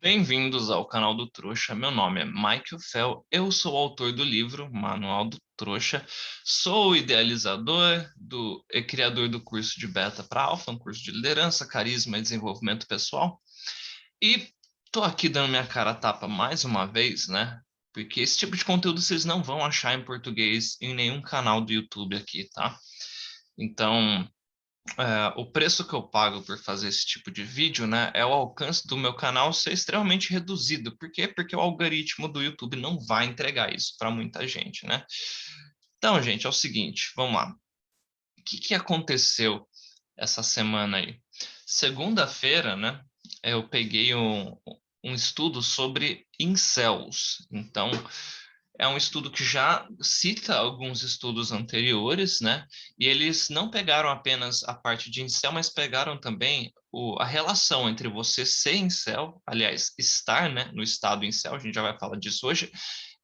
Bem-vindos ao canal do Trouxa. Meu nome é Michael Fell. Eu sou o autor do livro Manual do Trouxa. Sou o idealizador e criador do curso de Beta para Alpha, um curso de liderança, carisma e desenvolvimento pessoal. E tô aqui dando minha cara a tapa mais uma vez, né? Porque esse tipo de conteúdo vocês não vão achar em português em nenhum canal do YouTube aqui, tá? Então, o preço que eu pago por fazer esse tipo de vídeo, né, é o alcance do meu canal ser extremamente reduzido. Por quê? Porque o algoritmo do YouTube não vai entregar isso para muita gente, né? Então, gente, é o seguinte, vamos lá. O que aconteceu essa semana aí? Segunda-feira, né, eu peguei um estudo sobre incels. Então, é um estudo que já cita alguns estudos anteriores, né? E eles não pegaram apenas a parte de incel, mas pegaram também a relação entre você ser incel, aliás, estar, né, no estado incel, a gente já vai falar disso hoje,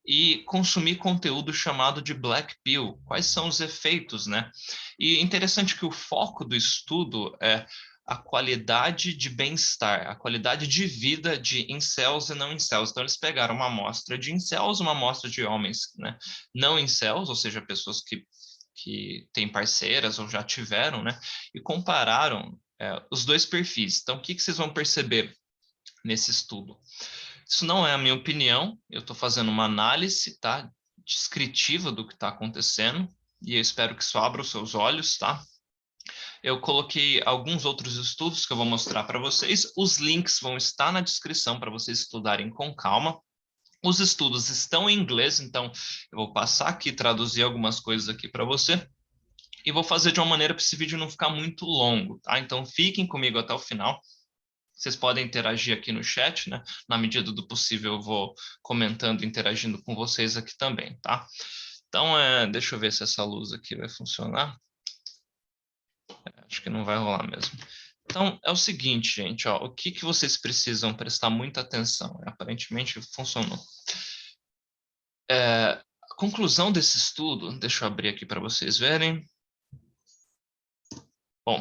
e consumir conteúdo chamado de Black Pill. Quais são os efeitos, né? E interessante que o foco do estudo é a qualidade de bem-estar, a qualidade de vida de incels e não incels. Então, eles pegaram uma amostra de incels, uma amostra de homens, né, não incels, ou seja, pessoas que têm parceiras ou já tiveram, né, e compararam os dois perfis. Então, o que vocês vão perceber nesse estudo? Isso não é a minha opinião, eu estou fazendo uma análise, tá, descritiva do que está acontecendo, e eu espero que isso abra os seus olhos, tá? Eu coloquei alguns outros estudos que eu vou mostrar para vocês. Os links vão estar na descrição para vocês estudarem com calma. Os estudos estão em inglês, então eu vou passar aqui, traduzir algumas coisas aqui para você. E vou fazer de uma maneira para esse vídeo não ficar muito longo, tá? Então fiquem comigo até o final. Vocês podem interagir aqui no chat, né? Na medida do possível eu vou comentando, interagindo com vocês aqui também, tá? Então, deixa eu ver se essa luz aqui vai funcionar. Acho que não vai rolar mesmo. Então, é o seguinte, gente, ó, o que vocês precisam prestar muita atenção? Aparentemente funcionou. A conclusão desse estudo, deixa eu abrir aqui para vocês verem. Bom,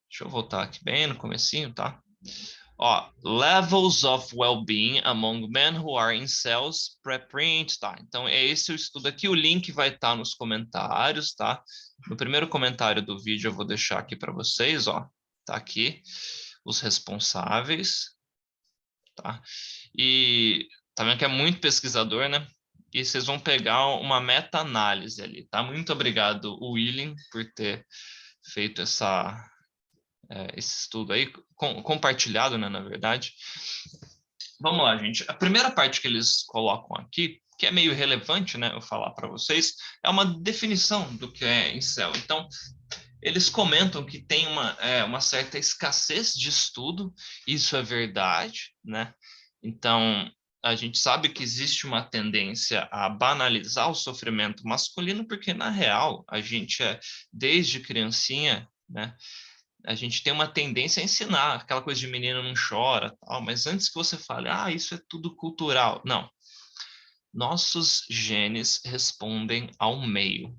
deixa eu voltar aqui bem no comecinho, tá? Ó, levels of well-being among men who are incels preprint, tá? Então, é esse o estudo aqui, o link vai estar nos comentários, tá? No primeiro comentário do vídeo eu vou deixar aqui para vocês, ó, tá aqui, os responsáveis, tá? E tá vendo que é muito pesquisador, né? E vocês vão pegar uma meta-análise ali, tá? Muito obrigado, William, por ter feito esse estudo aí, compartilhado, né, na verdade. Vamos lá, gente. A primeira parte que eles colocam aqui, que é meio relevante, né, eu falar para vocês, é uma definição do que é incel. Então, eles comentam que tem uma certa escassez de estudo, isso é verdade, né? Então, a gente sabe que existe uma tendência a banalizar o sofrimento masculino, porque, na real, a gente desde criancinha, né? A gente tem uma tendência a ensinar, aquela coisa de menino não chora, tal, mas antes que você fale, isso é tudo cultural. Não. Nossos genes respondem ao meio.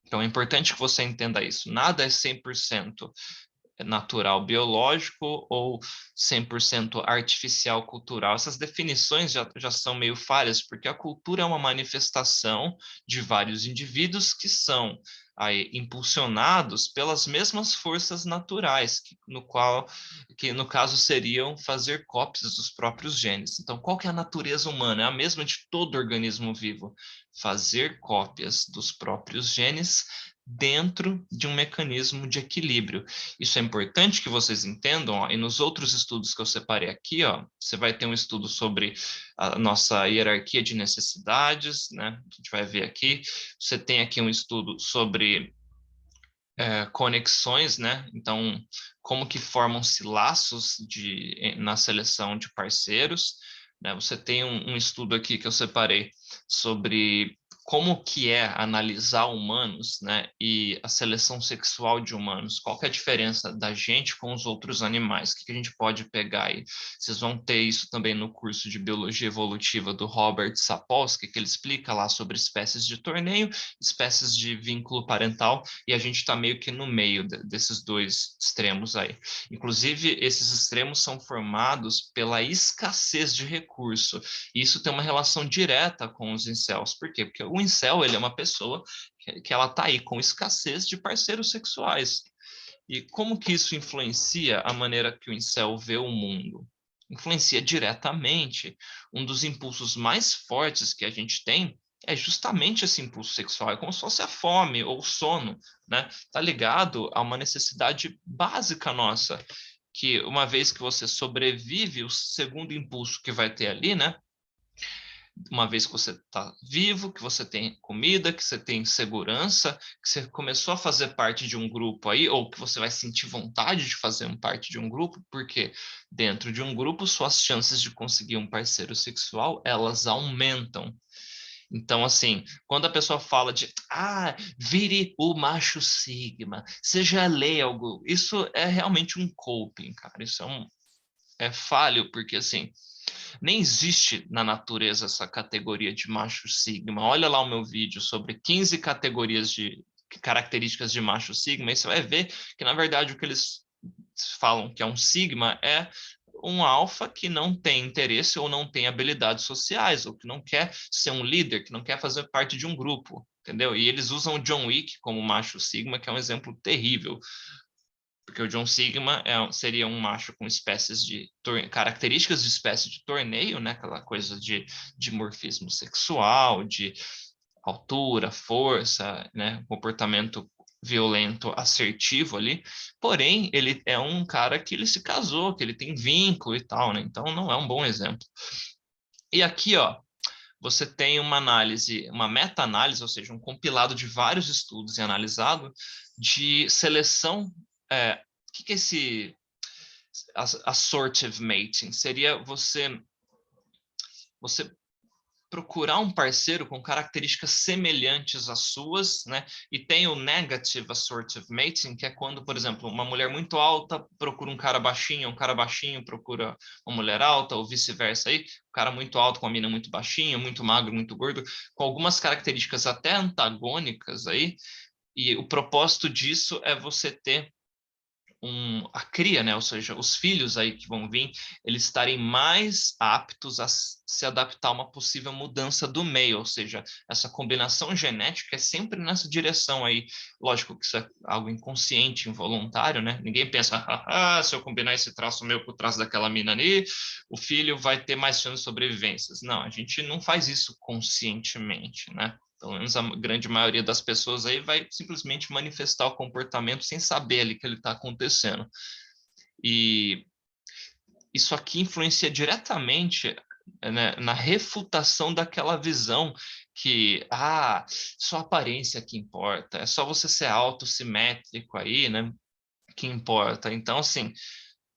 Então é importante que você entenda isso. Nada é 100% natural biológico ou 100% artificial cultural. Essas definições já são meio falhas, porque a cultura é uma manifestação de vários indivíduos que são aí impulsionados pelas mesmas forças naturais, que no caso seriam fazer cópias dos próprios genes. Então, qual que é a natureza humana? É a mesma de todo organismo vivo, fazer cópias dos próprios genes dentro de um mecanismo de equilíbrio. Isso é importante que vocês entendam, ó, e nos outros estudos que eu separei aqui, ó, você vai ter um estudo sobre a nossa hierarquia de necessidades, né? A gente vai ver aqui. Você tem aqui um estudo sobre conexões, né? Então, como que formam-se laços na seleção de parceiros, né? Você tem um estudo aqui que eu separei sobre como que é analisar humanos, né, e a seleção sexual de humanos. Qual que é a diferença da gente com os outros animais? O que a gente pode pegar aí? Vocês vão ter isso também no curso de Biologia Evolutiva do Robert Sapolsky, que ele explica lá sobre espécies de torneio, espécies de vínculo parental, e a gente está meio que no meio desses dois extremos aí. Inclusive, esses extremos são formados pela escassez de recurso. E isso tem uma relação direta com os incels. Por quê? Porque o incel, ele é uma pessoa que ela está aí com escassez de parceiros sexuais. E como que isso influencia a maneira que o incel vê o mundo? Influencia diretamente. Um dos impulsos mais fortes que a gente tem é justamente esse impulso sexual, é como se fosse a fome ou o sono, né? Tá ligado a uma necessidade básica nossa, que uma vez que você sobrevive, o segundo impulso que vai ter ali, né? Uma vez que você está vivo, que você tem comida, que você tem segurança, que você começou a fazer parte de um grupo aí, ou que você vai sentir vontade de fazer parte de um grupo, porque dentro de um grupo suas chances de conseguir um parceiro sexual, elas aumentam. Então, assim, quando a pessoa fala de vire o macho sigma, seja lei algo, isso é realmente um coping, cara. Isso é falho, porque assim, nem existe na natureza essa categoria de macho sigma. Olha lá o meu vídeo sobre 15 categorias de características de macho sigma, e você vai ver que, na verdade, o que eles falam que é um sigma é um alfa que não tem interesse ou não tem habilidades sociais, ou que não quer ser um líder, que não quer fazer parte de um grupo, entendeu? E eles usam o John Wick como macho sigma, que é um exemplo terrível, porque o John Sigma seria um macho com espécies de características de espécie de torneio, né? Aquela coisa de dimorfismo sexual, de altura, força, né? Comportamento violento, assertivo ali. Porém, ele é um cara que ele se casou, que ele tem vínculo e tal, né? Então não é um bom exemplo. E aqui, ó, você tem uma análise, uma meta-análise, ou seja, um compilado de vários estudos e analisado de seleção. O que é esse assortative mating? Seria você procurar um parceiro com características semelhantes às suas, né? E tem o negative assortative mating, que é quando, por exemplo, uma mulher muito alta procura um cara baixinho procura uma mulher alta, ou vice-versa aí, um cara muito alto com uma mina muito baixinha, muito magro, muito gordo, com algumas características até antagônicas aí, e o propósito disso é você ter a cria, né? Ou seja, os filhos aí que vão vir, eles estarem mais aptos a se adaptar a uma possível mudança do meio, ou seja, essa combinação genética é sempre nessa direção aí. Lógico que isso é algo inconsciente, involuntário, né? Ninguém pensa, se eu combinar esse traço meu com o traço daquela mina ali, o filho vai ter mais chances de sobrevivências. Não, a gente não faz isso conscientemente, né? Pelo menos a grande maioria das pessoas aí vai simplesmente manifestar o comportamento sem saber ali que ele está acontecendo. E isso aqui influencia diretamente, né, na refutação daquela visão que, só a aparência que importa, é só você ser autossimétrico aí, né, que importa. Então, assim,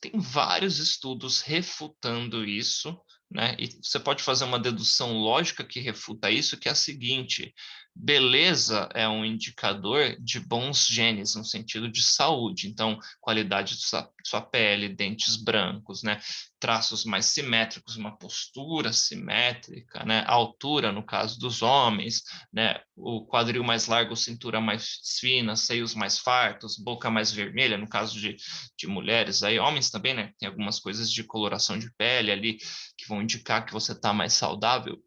tem vários estudos refutando isso, né? E você pode fazer uma dedução lógica que refuta isso, que é a seguinte: beleza é um indicador de bons genes no sentido de saúde. Então, qualidade de sua pele, dentes brancos, né? Traços mais simétricos, uma postura simétrica, né? Altura no caso dos homens, né? O quadril mais largo, cintura mais fina, seios mais fartos, boca mais vermelha, no caso de mulheres, aí homens também, né? Tem algumas coisas de coloração de pele ali que vão indicar que você está mais saudável.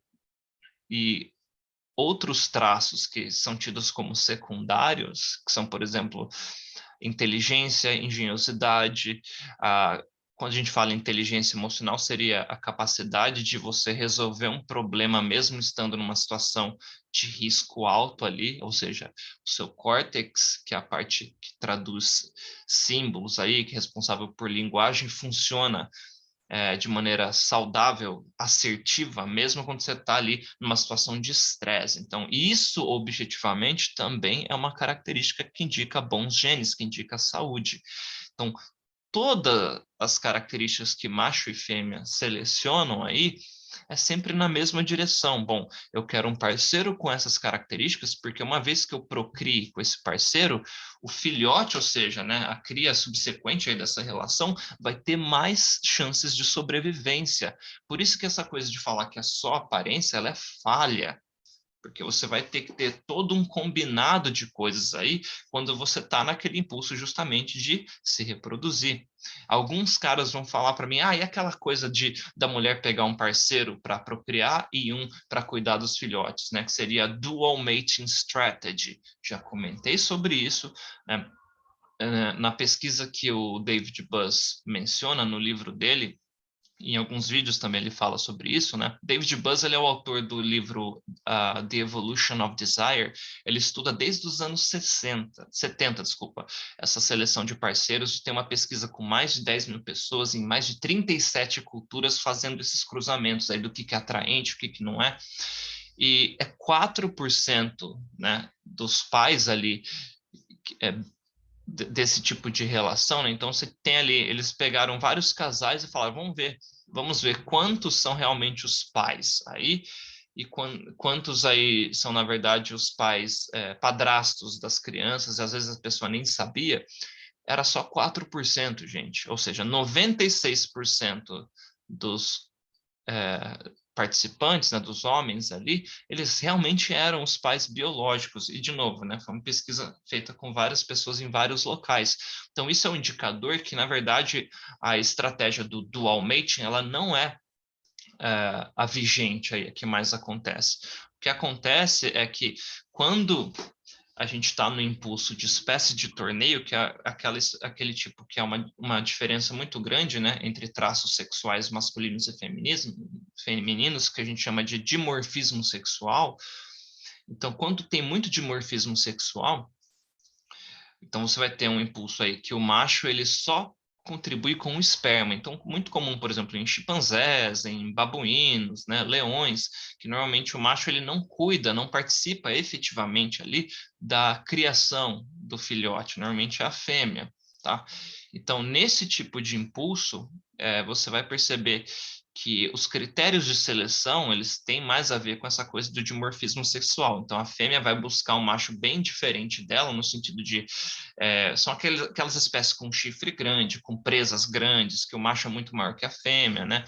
E outros traços que são tidos como secundários, que são, por exemplo, inteligência, engenhosidade, quando a gente fala em inteligência emocional, seria a capacidade de você resolver um problema mesmo estando numa situação de risco alto ali, ou seja, o seu córtex, que é a parte que traduz símbolos aí, que é responsável por linguagem, funciona de maneira saudável, assertiva, mesmo quando você está ali numa situação de estresse. Então, isso objetivamente também é uma característica que indica bons genes, que indica saúde. Então, todas as características que macho e fêmea selecionam aí é sempre na mesma direção. Bom, eu quero um parceiro com essas características, porque uma vez que eu procrie com esse parceiro, o filhote, ou seja, né, a cria subsequente aí dessa relação, vai ter mais chances de sobrevivência. Por isso que essa coisa de falar que é só aparência, ela é falha. Porque você vai ter que ter todo um combinado de coisas aí quando você está naquele impulso justamente de se reproduzir. Alguns caras vão falar para mim, e aquela coisa da mulher pegar um parceiro para procriar e um para cuidar dos filhotes, né? Que seria a dual mating strategy. Já comentei sobre isso, né? Na pesquisa que o David Buzz menciona no livro dele, em alguns vídeos também ele fala sobre isso, né? David Buzz, ele é o autor do livro The Evolution of Desire. Ele estuda desde os anos 70, desculpa, essa seleção de parceiros. Tem uma pesquisa com mais de 10 mil pessoas em mais de 37 culturas fazendo esses cruzamentos aí do que é atraente, o que não é. E é 4%, né, dos pais ali é, desse tipo de relação, né? Então você tem ali, eles pegaram vários casais e falaram, vamos ver quantos são realmente os pais aí e quantos aí são, na verdade, os pais padrastos das crianças, e às vezes a pessoa nem sabia, era só 4%, gente. Ou seja, 96% dos participantes, né, dos homens ali, eles realmente eram os pais biológicos. E, de novo, né, foi uma pesquisa feita com várias pessoas em vários locais. Então, isso é um indicador que, na verdade, a estratégia do dual mating, ela não é a vigente aí, a que mais acontece. O que acontece é que quando a gente está no impulso de espécie de torneio, que é aquele tipo que é uma diferença muito grande, né, entre traços sexuais masculinos e femininos, que a gente chama de dimorfismo sexual. Então, quando tem muito dimorfismo sexual, então você vai ter um impulso aí que o macho ele só contribui com o esperma. Então, muito comum, por exemplo, em chimpanzés, em babuínos, né, leões, que normalmente o macho ele não cuida, não participa efetivamente ali da criação do filhote. Normalmente é a fêmea, tá? Então, nesse tipo de impulso, você vai perceber que os critérios de seleção eles têm mais a ver com essa coisa do dimorfismo sexual. Então, a fêmea vai buscar um macho bem diferente dela, no sentido de são aquelas espécies com chifre grande, com presas grandes, que o macho é muito maior que a fêmea, né?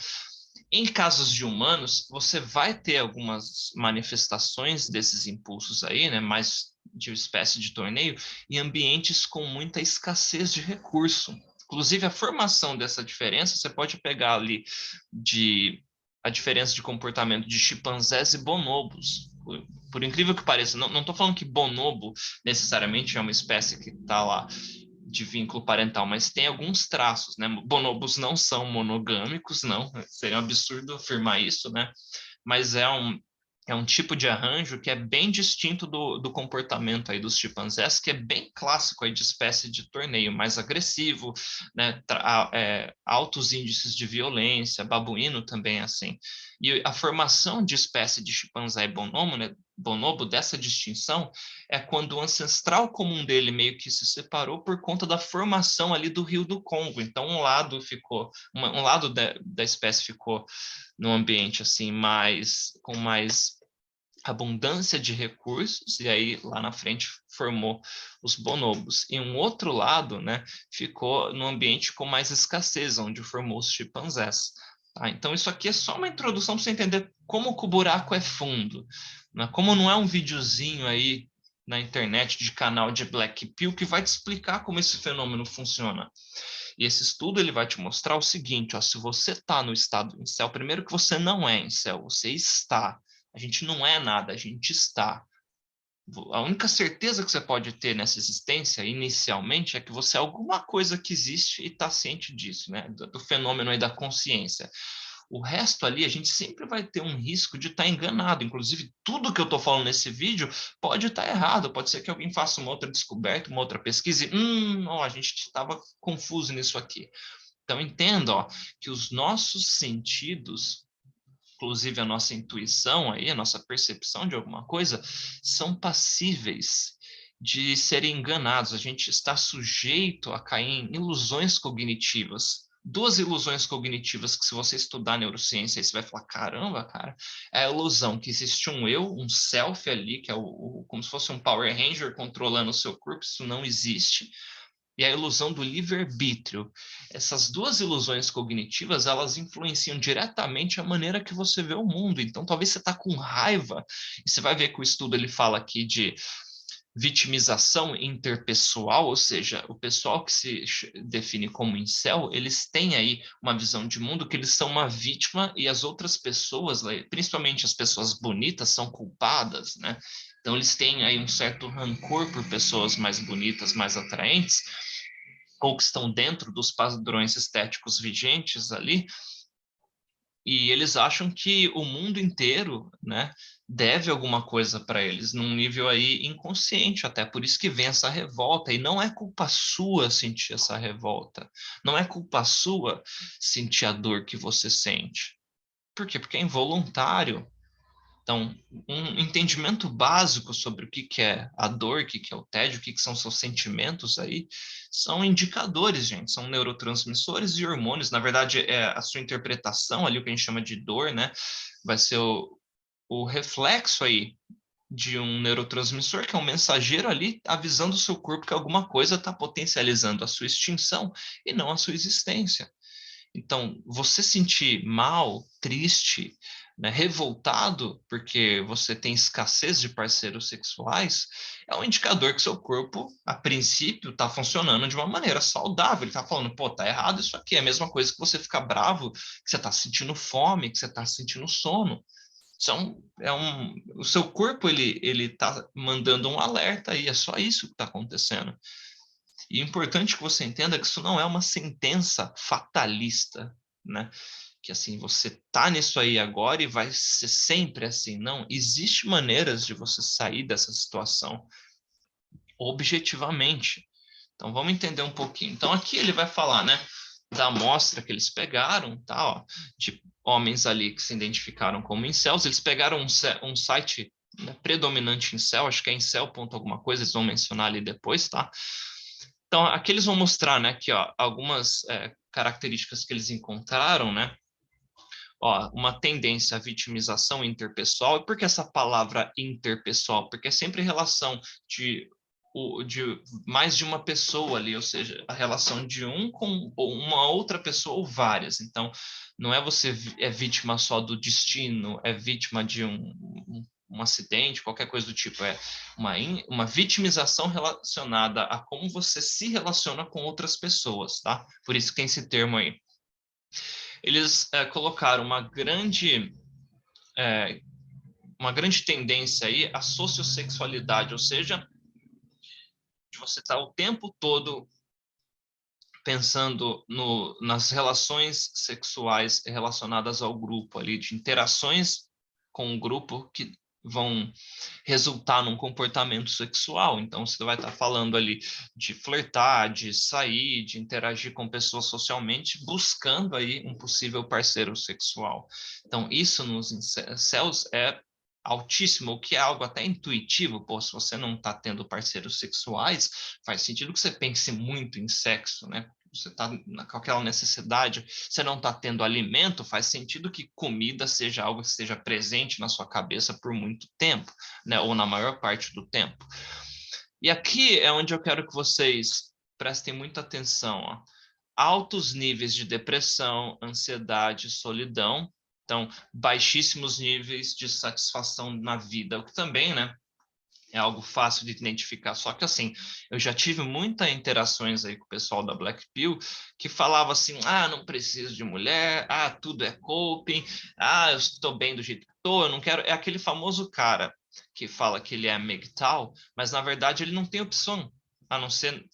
Em casos de humanos, você vai ter algumas manifestações desses impulsos aí, né? Mais de espécie de torneio, em ambientes com muita escassez de recurso. Inclusive, a formação dessa diferença, você pode pegar ali a diferença de comportamento de chimpanzés e bonobos. Por incrível que pareça, não estou falando que bonobo necessariamente é uma espécie que está lá de vínculo parental, mas tem alguns traços, né? Bonobos não são monogâmicos, não, seria um absurdo afirmar isso, né? Mas é um tipo de arranjo que é bem distinto do comportamento aí dos chimpanzés, que é bem clássico aí de espécie de torneio, mais agressivo, né? Altos índices de violência, babuíno também é assim. E a formação de espécie de chimpanzé e bonobo, né? Bonobo, dessa distinção, é quando o ancestral comum dele meio que se separou por conta da formação ali do Rio do Congo. Então, um lado da espécie ficou num ambiente assim com mais abundância de recursos, e aí lá na frente formou os bonobos. E um outro lado, né, ficou num ambiente com mais escassez, onde formou os chimpanzés. Tá? Então, isso aqui é só uma introdução para você entender como que o buraco é fundo. Né? Como não é um videozinho aí na internet de canal de Black Pill que vai te explicar como esse fenômeno funciona. E esse estudo ele vai te mostrar o seguinte, ó, se você está no estado incel, primeiro que você não é incel, você está. A gente não é nada, a gente está. A única certeza que você pode ter nessa existência, inicialmente, é que você é alguma coisa que existe e está ciente disso, né? Do fenômeno aí da consciência. O resto ali, a gente sempre vai ter um risco de estar enganado. Inclusive, tudo que eu estou falando nesse vídeo pode estar errado. Pode ser que alguém faça uma outra descoberta, uma outra pesquisa e, ó, a gente estava confuso nisso aqui. Então, entenda, ó, que os nossos sentidos, inclusive a nossa intuição aí, a nossa percepção de alguma coisa, são passíveis de serem enganados. A gente está sujeito a cair em ilusões cognitivas. duas ilusões cognitivas que, se você estudar neurociência, aí você vai falar, caramba, cara, é a ilusão que existe um eu, um self ali, que é como se fosse um Power Ranger controlando o seu corpo, isso não existe, e a ilusão do livre-arbítrio. Essas duas ilusões cognitivas, elas influenciam diretamente a maneira que você vê o mundo. Então, talvez você está com raiva, e você vai ver que o estudo ele fala aqui de vitimização interpessoal, ou seja, o pessoal que se define como incel, eles têm aí uma visão de mundo que eles são uma vítima e as outras pessoas, principalmente as pessoas bonitas, são culpadas, né? Então eles têm aí um certo rancor por pessoas mais bonitas, mais atraentes, ou que estão dentro dos padrões estéticos vigentes ali, e eles acham que o mundo inteiro, né, deve alguma coisa para eles, num nível aí inconsciente, até por isso que vem essa revolta, e não é culpa sua sentir essa revolta, não é culpa sua sentir a dor que você sente. Por quê? Porque é involuntário. Então, um entendimento básico sobre o que que é a dor, o que que é o tédio, o que que são seus sentimentos aí, são indicadores, gente, são neurotransmissores e hormônios. Na verdade, é a sua interpretação ali, o que a gente chama de dor, né? Vai ser o reflexo aí de um neurotransmissor, que é um mensageiro ali avisando o seu corpo que alguma coisa está potencializando a sua extinção e não a sua existência. Então, você sentir mal, triste, né, revoltado porque você tem escassez de parceiros sexuais, é um indicador que seu corpo, a princípio, está funcionando de uma maneira saudável. Ele está falando, pô, tá errado isso aqui. É a mesma coisa que você ficar bravo, que você está sentindo fome, que você está sentindo sono. O seu corpo, ele está mandando um alerta aí, é só isso que está acontecendo. E é importante que você entenda que isso não é uma sentença fatalista, né? Que assim, você tá nisso aí agora e vai ser sempre assim. Não, existe maneiras de você sair dessa situação objetivamente. Então vamos entender um pouquinho. Então aqui ele vai falar, né, da amostra que eles pegaram, tá, ó, de homens ali que se identificaram como incels. Eles pegaram um site, né, predominante incel, acho que é incel. Alguma coisa, eles vão mencionar ali depois, tá? Então, aqui eles vão mostrar, né, que ó, algumas características que eles encontraram, né? Ó, uma tendência à vitimização interpessoal. E por que essa palavra interpessoal? Porque é sempre relação de mais de uma pessoa ali, ou seja, a relação de um com uma outra pessoa ou várias. Então, não é você é vítima só do destino, é vítima de um acidente, qualquer coisa do tipo. É uma vitimização relacionada a como você se relaciona com outras pessoas, tá? Por isso que tem esse termo aí. Eles colocaram uma grande tendência aí à sociossexualidade, ou seja, de você estar o tempo todo pensando nas relações sexuais relacionadas ao grupo ali, de interações com o grupo que vão resultar num comportamento sexual. Então, você vai estar falando ali de flertar, de sair, de interagir com pessoas socialmente, buscando aí um possível parceiro sexual. Então, isso nos incels é altíssimo, o que é algo até intuitivo. Pô, se você não está tendo parceiros sexuais, faz sentido que você pense muito em sexo, né? Você está com aquela necessidade, você não está tendo alimento, faz sentido que comida seja algo que esteja presente na sua cabeça por muito tempo, né? Ou na maior parte do tempo. E aqui é onde eu quero que vocês prestem muita atenção, ó. Altos níveis de depressão, ansiedade, solidão. Então, baixíssimos níveis de satisfação na vida, o que também, né, é algo fácil de identificar. Só que assim, eu já tive muitas interações aí com o pessoal da Black Pill que falava assim: ah, não preciso de mulher, ah, tudo é coping, ah, eu estou bem do jeito que estou, eu não quero. É aquele famoso cara que fala que ele é MGTOW, mas na verdade ele não tem opção. A não ser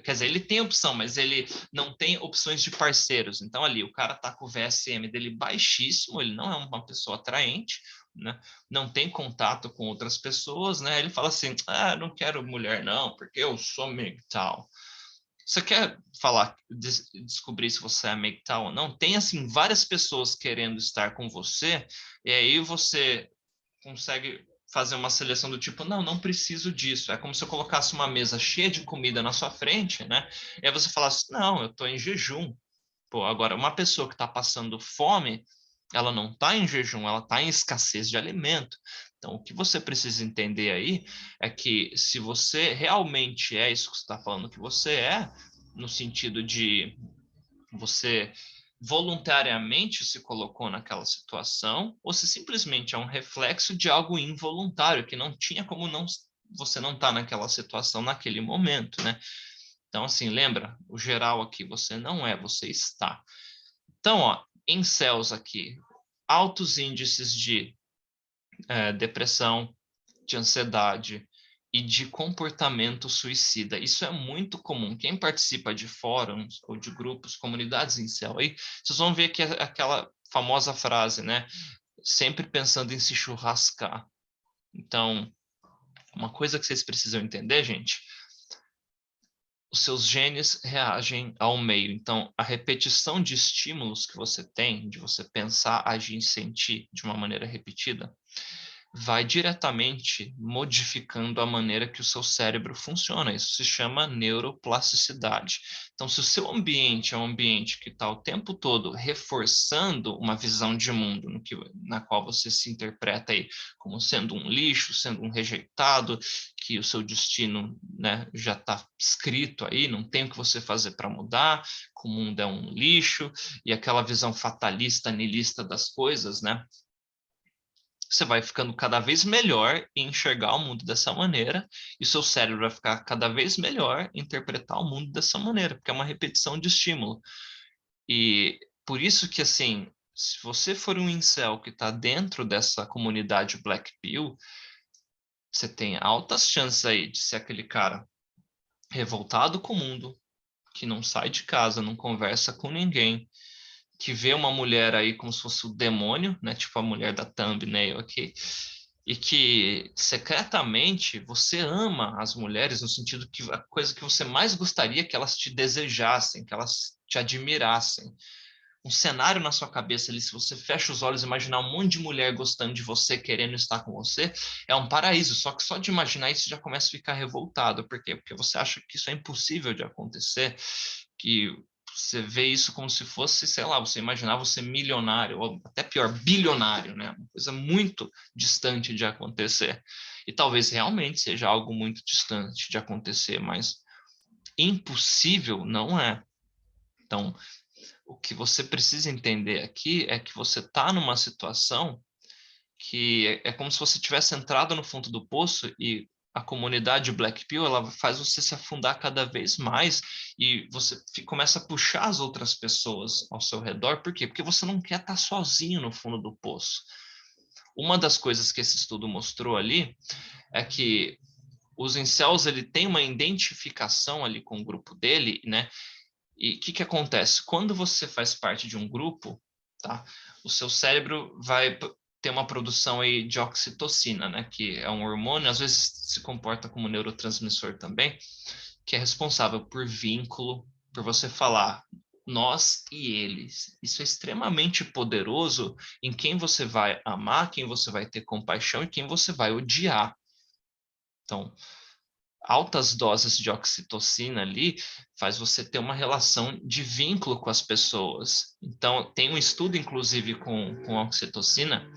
quer dizer, ele tem opção, mas ele não tem opções de parceiros. Então, ali, o cara tá com o VSM dele baixíssimo, ele não é uma pessoa atraente, né? Não tem contato com outras pessoas, né? Ele fala assim: ah, não quero mulher não, porque eu sou MGTOW. Você quer falar, descobrir se você é MGTOW ou não? Tem, assim, várias pessoas querendo estar com você, e aí você consegue fazer uma seleção do tipo, não, não preciso disso. É como se eu colocasse uma mesa cheia de comida na sua frente, né? E aí você falasse, não, eu estou em jejum. Pô, agora, uma pessoa que está passando fome, ela não está em jejum, ela está em escassez de alimento. Então, o que você precisa entender aí é que se você realmente é isso que você está falando que você é, no sentido de você voluntariamente se colocou naquela situação, ou se simplesmente é um reflexo de algo involuntário, que não tinha como não, você não estar naquela situação naquele momento, né? Então, assim, lembra, o geral aqui, você não é, você está. Então, ó, em céus aqui, altos índices de depressão, de ansiedade e de comportamento suicida. Isso é muito comum. Quem participa de fóruns ou de grupos, comunidades em céu, aí vocês vão ver que é aquela famosa frase, né? Sempre pensando em se churrascar. Então, uma coisa que vocês precisam entender, gente, os seus genes reagem ao meio. Então, a repetição de estímulos que você tem, de você pensar, agir e sentir de uma maneira repetida, vai diretamente modificando a maneira que o seu cérebro funciona. Isso se chama neuroplasticidade. Então, se o seu ambiente é um ambiente que está o tempo todo reforçando uma visão de mundo na qual você se interpreta aí como sendo um lixo, sendo um rejeitado, que o seu destino, né, já está escrito aí, não tem o que você fazer para mudar, que o mundo é um lixo, e aquela visão fatalista, niilista das coisas, né? Você vai ficando cada vez melhor em enxergar o mundo dessa maneira, e seu cérebro vai ficar cada vez melhor em interpretar o mundo dessa maneira, porque é uma repetição de estímulo. E por isso que, assim, se você for um incel que está dentro dessa comunidade Black Pill, você tem altas chances aí de ser aquele cara revoltado com o mundo, que não sai de casa, não conversa com ninguém, que vê uma mulher aí como se fosse o demônio, né? Tipo a mulher da thumbnail aqui, e que secretamente você ama as mulheres no sentido que a coisa que você mais gostaria que elas te desejassem, que elas te admirassem. Um cenário na sua cabeça ali, se você fecha os olhos e imaginar um monte de mulher gostando de você, querendo estar com você, é um paraíso. Só que só de imaginar isso já começa a ficar revoltado. Por quê? Porque você acha que isso é impossível de acontecer, que você vê isso como se fosse, sei lá, você imaginar você milionário, ou até pior, bilionário, né? Uma coisa muito distante de acontecer. E talvez realmente seja algo muito distante de acontecer, mas impossível não é. Então, o que você precisa entender aqui é que você está numa situação que é como se você tivesse entrado no fundo do poço e a comunidade Black Pill ela faz você se afundar cada vez mais e você começa a puxar as outras pessoas ao seu redor. Por quê? Porque você não quer estar sozinho no fundo do poço. Uma das coisas que esse estudo mostrou ali é que os incels ele tem uma identificação ali com o grupo dele, né? E o que acontece? Quando você faz parte de um grupo, tá? O seu cérebro vai ter uma produção aí de oxitocina, né? Que é um hormônio, às vezes se comporta como neurotransmissor também, que é responsável por vínculo, por você falar nós e eles. Isso é extremamente poderoso em quem você vai amar, quem você vai ter compaixão e quem você vai odiar. Então, altas doses de oxitocina ali faz você ter uma relação de vínculo com as pessoas. Então, tem um estudo, inclusive, com oxitocina,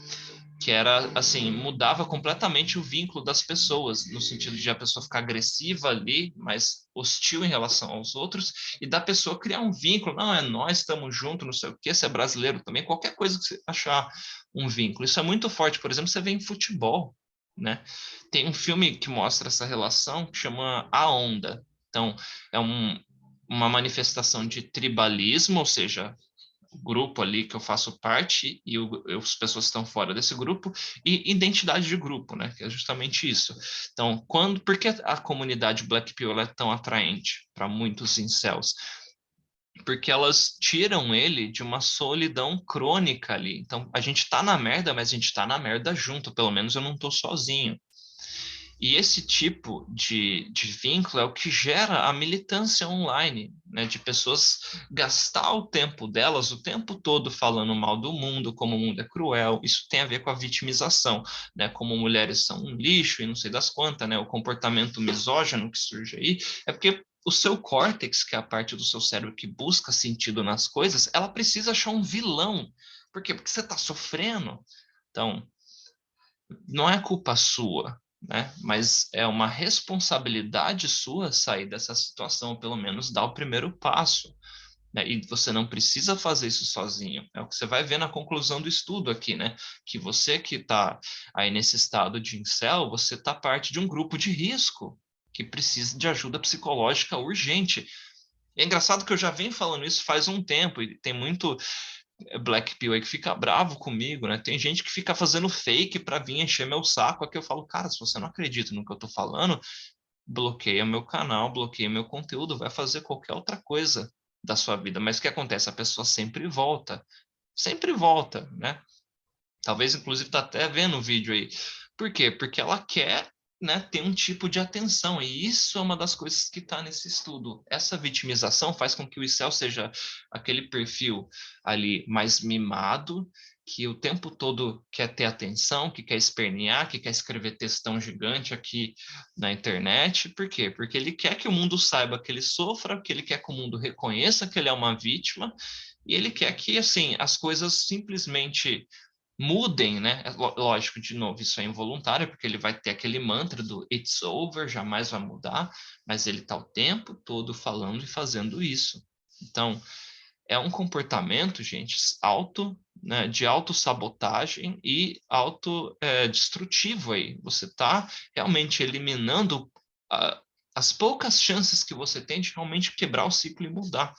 que era, assim, mudava completamente o vínculo das pessoas, no sentido de a pessoa ficar agressiva ali, mas hostil em relação aos outros, e da pessoa criar um vínculo. Não, é nós, estamos juntos, não sei o quê, você é brasileiro também, qualquer coisa que você achar um vínculo. Isso é muito forte. Por exemplo, você vê em futebol, né? Tem um filme que mostra essa relação que chama A Onda. Então, é uma manifestação de tribalismo, ou seja, o grupo ali que eu faço parte e as pessoas que estão fora desse grupo, e identidade de grupo, né? Que é justamente isso. Então, por que a comunidade Black Pill é tão atraente para muitos incels? Porque elas tiram ele de uma solidão crônica ali. Então, a gente tá na merda, mas a gente tá na merda junto. Pelo menos eu não tô sozinho. E esse tipo de vínculo é o que gera a militância online, né? De pessoas gastar o tempo delas o tempo todo falando mal do mundo, como o mundo é cruel. Isso tem a ver com a vitimização, né? Como mulheres são um lixo e não sei das quantas, né? O comportamento misógino que surge aí é porque o seu córtex, que é a parte do seu cérebro que busca sentido nas coisas, ela precisa achar um vilão. Por quê? Porque você está sofrendo. Então, não é culpa sua, né? Mas é uma responsabilidade sua sair dessa situação, ou pelo menos dar o primeiro passo, né? E você não precisa fazer isso sozinho. É o que você vai ver na conclusão do estudo aqui, né? Que você que está aí nesse estado de incel, você está parte de um grupo de risco que precisa de ajuda psicológica urgente. E é engraçado que eu já venho falando isso faz um tempo, e tem muito Black Pill aí que fica bravo comigo, né? Tem gente que fica fazendo fake para vir encher meu saco. Aqui eu falo, cara, se você não acredita no que eu tô falando, bloqueia meu canal, bloqueia meu conteúdo, vai fazer qualquer outra coisa da sua vida. Mas o que acontece? A pessoa sempre volta, né? Talvez, inclusive, tá até vendo o vídeo aí. Por quê? Porque ela quer, né, ter um tipo de atenção. E isso é uma das coisas que está nesse estudo. Essa vitimização faz com que o incel seja aquele perfil ali mais mimado, que o tempo todo quer ter atenção, que quer espernear, que quer escrever textão gigante aqui na internet. Por quê? Porque ele quer que o mundo saiba que ele sofra, que ele quer que o mundo reconheça que ele é uma vítima, e ele quer que, assim, as coisas simplesmente mudem, né? Lógico, de novo, isso é involuntário, porque ele vai ter aquele mantra do it's over, jamais vai mudar, mas ele está o tempo todo falando e fazendo isso. Então, é um comportamento, gente, né, de autossabotagem e autodestrutivo aí. Você está realmente eliminando as poucas chances que você tem de realmente quebrar o ciclo e mudar.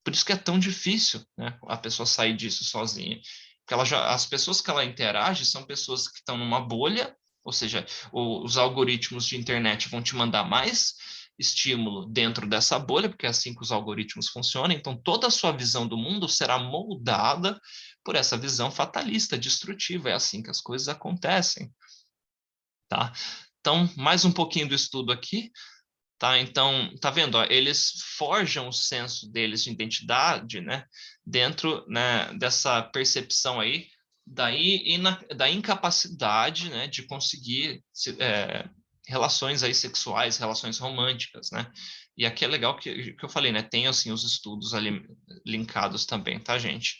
Por isso que é tão difícil, né, a pessoa sair disso sozinha. Porque as pessoas que ela interage são pessoas que estão numa bolha, ou seja, os algoritmos de internet vão te mandar mais estímulo dentro dessa bolha, porque é assim que os algoritmos funcionam. Então, toda a sua visão do mundo será moldada por essa visão fatalista, destrutiva. É assim que as coisas acontecem, tá? Então, mais um pouquinho do estudo aqui. Tá, então, tá vendo? Ó, eles forjam o senso deles de identidade, né, dentro, né, dessa percepção aí da incapacidade, né, de conseguir relações aí sexuais, relações românticas, né? E aqui é legal que eu falei, né? Tem assim os estudos ali linkados também, tá, gente?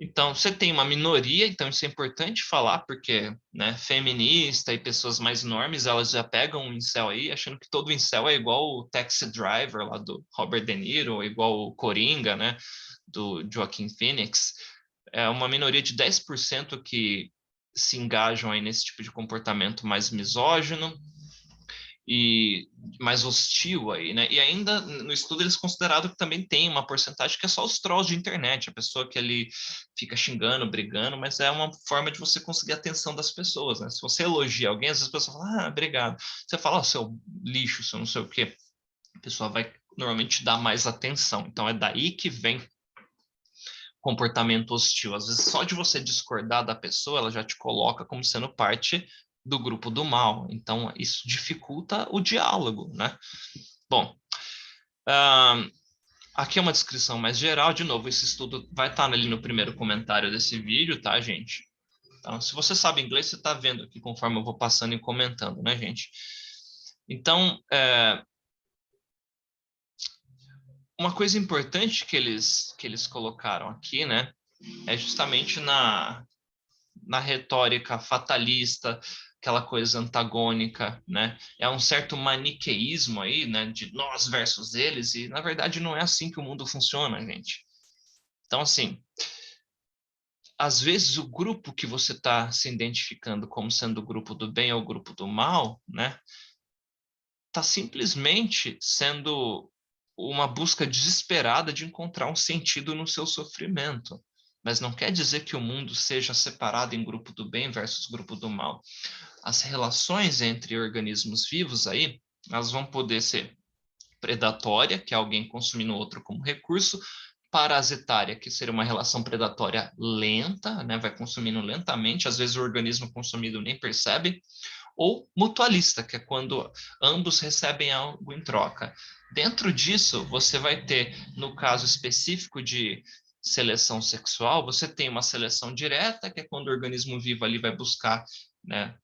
Então, você tem uma minoria, então isso é importante falar, porque, né, feminista e pessoas mais normes, elas já pegam o incel aí, achando que todo incel é igual o Taxi Driver lá do Robert De Niro, ou igual o Coringa, né, do Joaquin Phoenix. É uma minoria de 10% que se engajam aí nesse tipo de comportamento mais misógino, e mais hostil aí, né? E ainda no estudo eles consideraram que também tem uma porcentagem que é só os trolls de internet, a pessoa que ali fica xingando, brigando, mas é uma forma de você conseguir a atenção das pessoas, né? Se você elogia alguém, às vezes a pessoa fala, ah, obrigado. Você fala, oh, seu lixo, seu não sei o quê. A pessoa vai normalmente dar mais atenção. Então é daí que vem comportamento hostil. Às vezes, só de você discordar da pessoa, ela já te coloca como sendo parte do grupo do mal. Então, isso dificulta o diálogo, né? Bom, uh, aqui é uma descrição mais geral. De novo, esse estudo vai estar ali no primeiro comentário desse vídeo, tá, gente? Então, se você sabe inglês, você está vendo aqui conforme eu vou passando e comentando, né, gente? Então, uma coisa importante que eles colocaram aqui, né, é justamente na retórica fatalista, aquela coisa antagônica, né? É um certo maniqueísmo aí, né? De nós versus eles, e na verdade não é assim que o mundo funciona, gente. Então, assim, às vezes o grupo que você está se identificando como sendo o grupo do bem ou o grupo do mal, né? Está simplesmente sendo uma busca desesperada de encontrar um sentido no seu sofrimento. Mas não quer dizer que o mundo seja separado em grupo do bem versus grupo do mal. As relações entre organismos vivos aí, elas vão poder ser predatória, que é alguém consumindo o outro como recurso, parasitária, que seria uma relação predatória lenta, né, vai consumindo lentamente, às vezes o organismo consumido nem percebe, ou mutualista, que é quando ambos recebem algo em troca. Dentro disso, você vai ter, no caso específico de seleção sexual, você tem uma seleção direta, que é quando o organismo vivo ali vai buscar, né,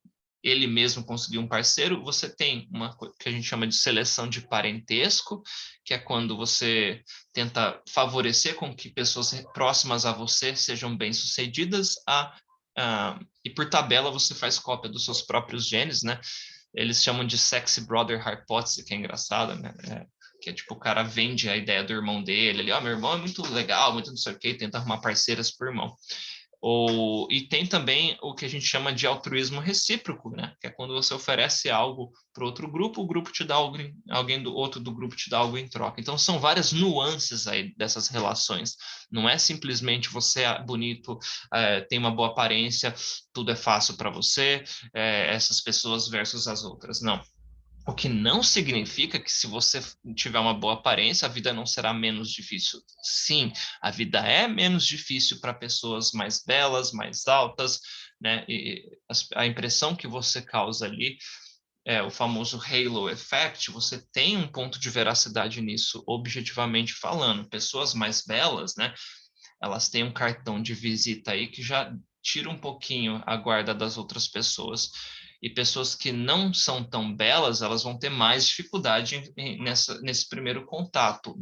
ele mesmo conseguir um parceiro, você tem uma coisa que a gente chama de seleção de parentesco, que é quando você tenta favorecer com que pessoas próximas a você sejam bem-sucedidas, e por tabela você faz cópia dos seus próprios genes, né? Eles chamam de sexy brother hypothesis, que é engraçado, né? Que é tipo, o cara vende a ideia do irmão dele, ele, meu irmão é muito legal, muito não sei o quê, tenta arrumar parceiras pro irmão. E tem também o que a gente chama de altruísmo recíproco, né? Que é quando você oferece algo para outro grupo, o grupo te dá algo, alguém do outro do grupo te dá algo em troca. Então são várias nuances aí dessas relações. Não é simplesmente você é bonito, tem uma boa aparência, tudo é fácil para você, essas pessoas versus as outras. Não. O que não significa que se você tiver uma boa aparência, a vida não será menos difícil. Sim, a vida é menos difícil para pessoas mais belas, mais altas, né? E a impressão que você causa ali é o famoso halo effect, você tem um ponto de veracidade nisso, objetivamente falando. Pessoas mais belas, né? Elas têm um cartão de visita aí que já tira um pouquinho a guarda das outras pessoas. E pessoas que não são tão belas, elas vão ter mais dificuldade nesse primeiro contato,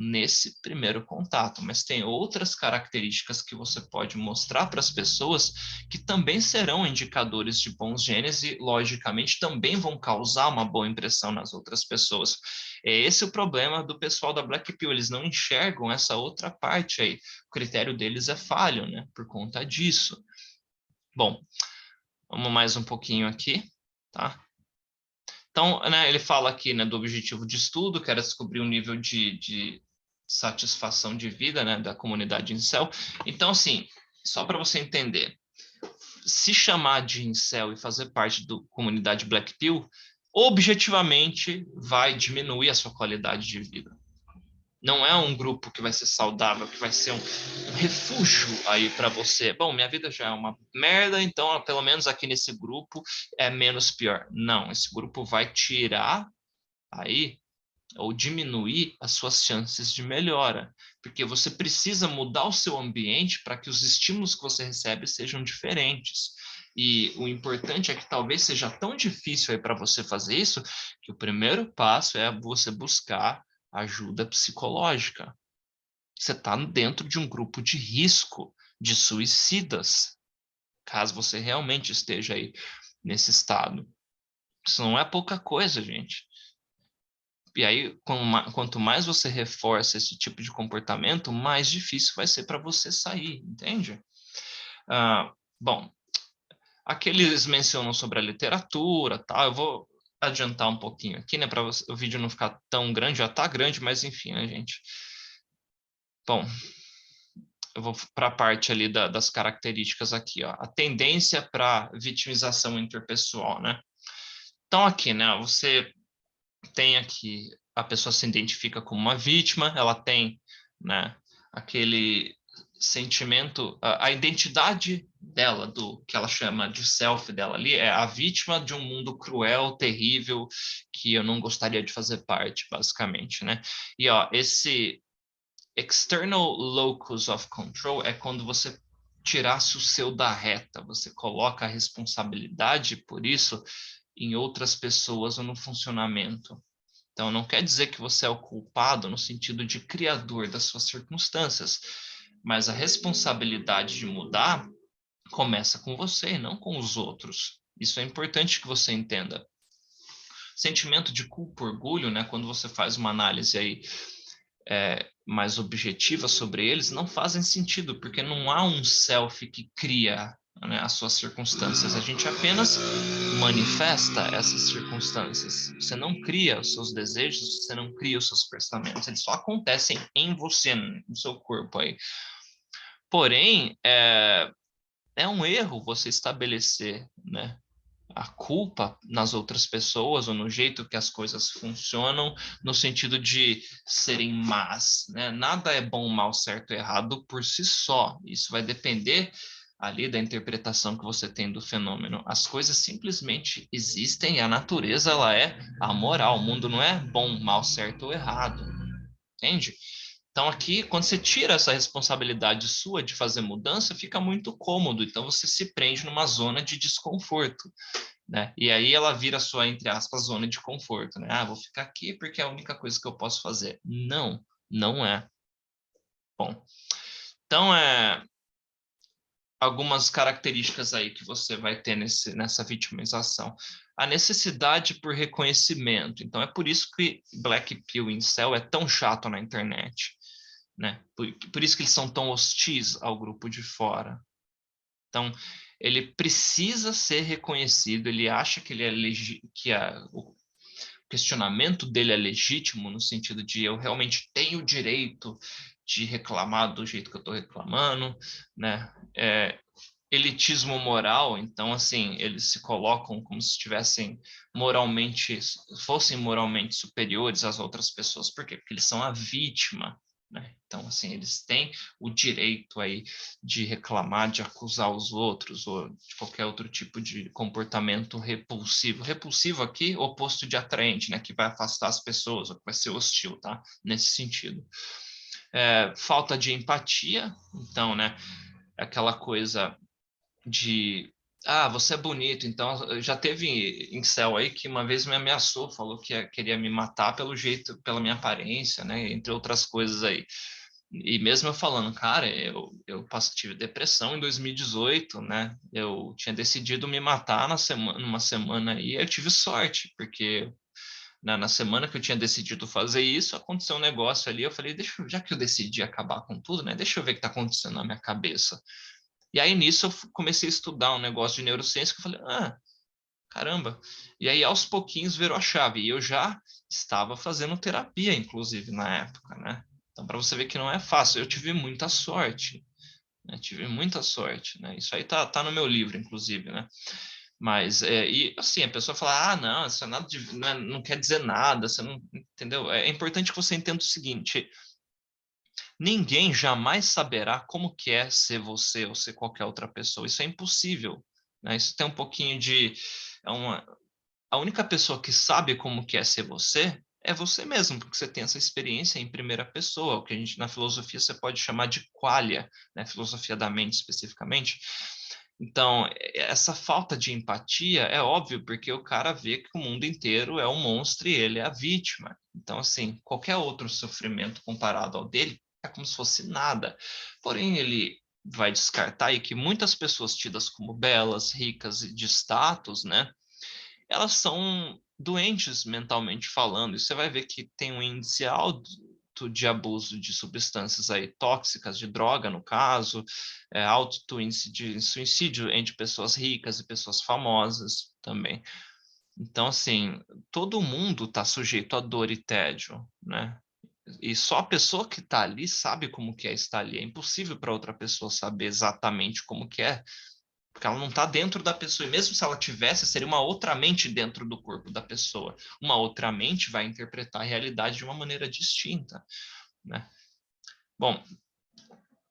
mas tem outras características que você pode mostrar para as pessoas que também serão indicadores de bons genes e, logicamente, também vão causar uma boa impressão nas outras pessoas. É esse o problema do pessoal da Black Pill, eles não enxergam essa outra parte aí. O critério deles é falho, né? Por conta disso. Bom, vamos mais um pouquinho aqui, tá? Então, né, ele fala aqui, né, do objetivo de estudo, que era descobrir o nível de satisfação de vida, né, da comunidade incel. Então, assim, só para você entender, se chamar de incel e fazer parte da comunidade Black Pill, objetivamente vai diminuir a sua qualidade de vida. Não é um grupo que vai ser saudável, que vai ser um refúgio aí para você. Bom, minha vida já é uma merda, então pelo menos aqui nesse grupo é menos pior. Não, esse grupo vai tirar aí ou diminuir as suas chances de melhora, porque você precisa mudar o seu ambiente para que os estímulos que você recebe sejam diferentes. E o importante é que talvez seja tão difícil aí para você fazer isso, que o primeiro passo é você buscar ajuda psicológica. Você está dentro de um grupo de risco de suicidas, caso você realmente esteja aí nesse estado. Isso não é pouca coisa, gente. E aí, quanto mais você reforça esse tipo de comportamento, mais difícil vai ser para você sair, entende? Bom, aqui eles mencionam sobre a literatura, tá? Eu vou adiantar um pouquinho aqui, né, para o vídeo não ficar tão grande, já tá grande, mas enfim, né, gente? Bom, eu vou para a parte ali das características aqui, ó. A tendência para vitimização interpessoal, né? Então aqui, né, você tem aqui, a pessoa se identifica como uma vítima, ela tem, né, aquele sentimento, a identidade dela, do que ela chama de self dela ali, é a vítima de um mundo cruel, terrível, que eu não gostaria de fazer parte, basicamente, né? E, ó, esse external locus of control é quando você tirasse o seu da reta, você coloca a responsabilidade por isso em outras pessoas ou no funcionamento. Então, não quer dizer que você é o culpado no sentido de criador das suas circunstâncias, mas a responsabilidade de mudar começa com você e não com os outros. Isso é importante que você entenda. Sentimento de culpa, orgulho, né, quando você faz uma análise aí mais objetiva sobre eles, não fazem sentido, porque não há um self que cria, né, as suas circunstâncias. A gente apenas manifesta essas circunstâncias. Você não cria os seus desejos, você não cria os seus pensamentos, eles só acontecem em você, no seu corpo aí. Porém, é um erro você estabelecer, né, a culpa nas outras pessoas ou no jeito que as coisas funcionam, no sentido de serem más, né? Nada é bom, mal, certo, errado por si só. Isso vai depender ali da interpretação que você tem do fenômeno. As coisas simplesmente existem e a natureza ela é amoral. O mundo não é bom, mal, certo ou errado. Entende? Então, aqui, quando você tira essa responsabilidade sua de fazer mudança, fica muito cômodo. Então, você se prende numa zona de desconforto. né? E aí ela vira a sua, entre aspas, zona de conforto, né? Ah, vou ficar aqui porque é a única coisa que eu posso fazer. Não, não é. Bom, então algumas características aí que você vai ter nessa vitimização. A necessidade por reconhecimento. Então, é por isso que Black Pill Incel é tão chato na internet, né? Por isso que eles são tão hostis ao grupo de fora. Então, ele precisa ser reconhecido, ele acha que ele é o questionamento dele é legítimo, no sentido de eu realmente tenho o direito de reclamar do jeito que eu estou reclamando, né? Elitismo moral, então, assim, eles se colocam como se estivessem fossem moralmente superiores às outras pessoas. Por quê? Porque eles são a vítima, né? Então, assim, eles têm o direito aí de reclamar, de acusar os outros, ou de qualquer outro tipo de comportamento repulsivo. Repulsivo aqui, oposto de atraente, né? Que vai afastar as pessoas, ou que vai ser hostil, tá? Nesse sentido. Falta de empatia, então, né? Aquela coisa de você é bonito, então já teve incel aí que uma vez me ameaçou, falou que queria me matar pelo jeito, pela minha aparência, né, entre outras coisas aí. E mesmo eu falando, cara, eu tive depressão em 2018, né? Eu tinha decidido me matar numa semana aí, eu tive sorte, porque na semana que eu tinha decidido fazer isso, aconteceu um negócio ali, eu falei, já que eu decidi acabar com tudo, né? Deixa eu ver o que está acontecendo na minha cabeça. E aí, nisso, eu comecei a estudar um negócio de neurociência que eu falei, caramba. E aí, aos pouquinhos, virou a chave. E eu já estava fazendo terapia, inclusive, na época, né? Então, para você ver que não é fácil, eu tive muita sorte, né? Tive muita sorte, né? Isso aí tá no meu livro, inclusive, né? Mas, e assim, a pessoa fala, não, isso é nada não quer dizer nada, você não, entendeu? É importante que você entenda o seguinte, ninguém jamais saberá como que é ser você ou ser qualquer outra pessoa. Isso é impossível, né? Isso tem um pouquinho de... a única pessoa que sabe como que é ser você é você mesmo, porque você tem essa experiência em primeira pessoa, o que a gente na filosofia você pode chamar de qualia, né? Filosofia da mente especificamente. Então, essa falta de empatia é óbvio, porque o cara vê que o mundo inteiro é um monstro e ele é a vítima. Então, assim, qualquer outro sofrimento comparado ao dele é como se fosse nada. Porém, ele vai descartar aí que muitas pessoas tidas como belas, ricas e de status, né? Elas são doentes mentalmente falando. E você vai ver que tem um índice alto de abuso de substâncias aí tóxicas, de droga no caso, alto índice de suicídio entre pessoas ricas e pessoas famosas também. Então, assim, todo mundo está sujeito a dor e tédio, né? E só a pessoa que está ali sabe como que é estar ali. É impossível para outra pessoa saber exatamente como que é, porque ela não está dentro da pessoa. E mesmo se ela tivesse, seria uma outra mente dentro do corpo da pessoa. Uma outra mente vai interpretar a realidade de uma maneira distinta, né? Bom,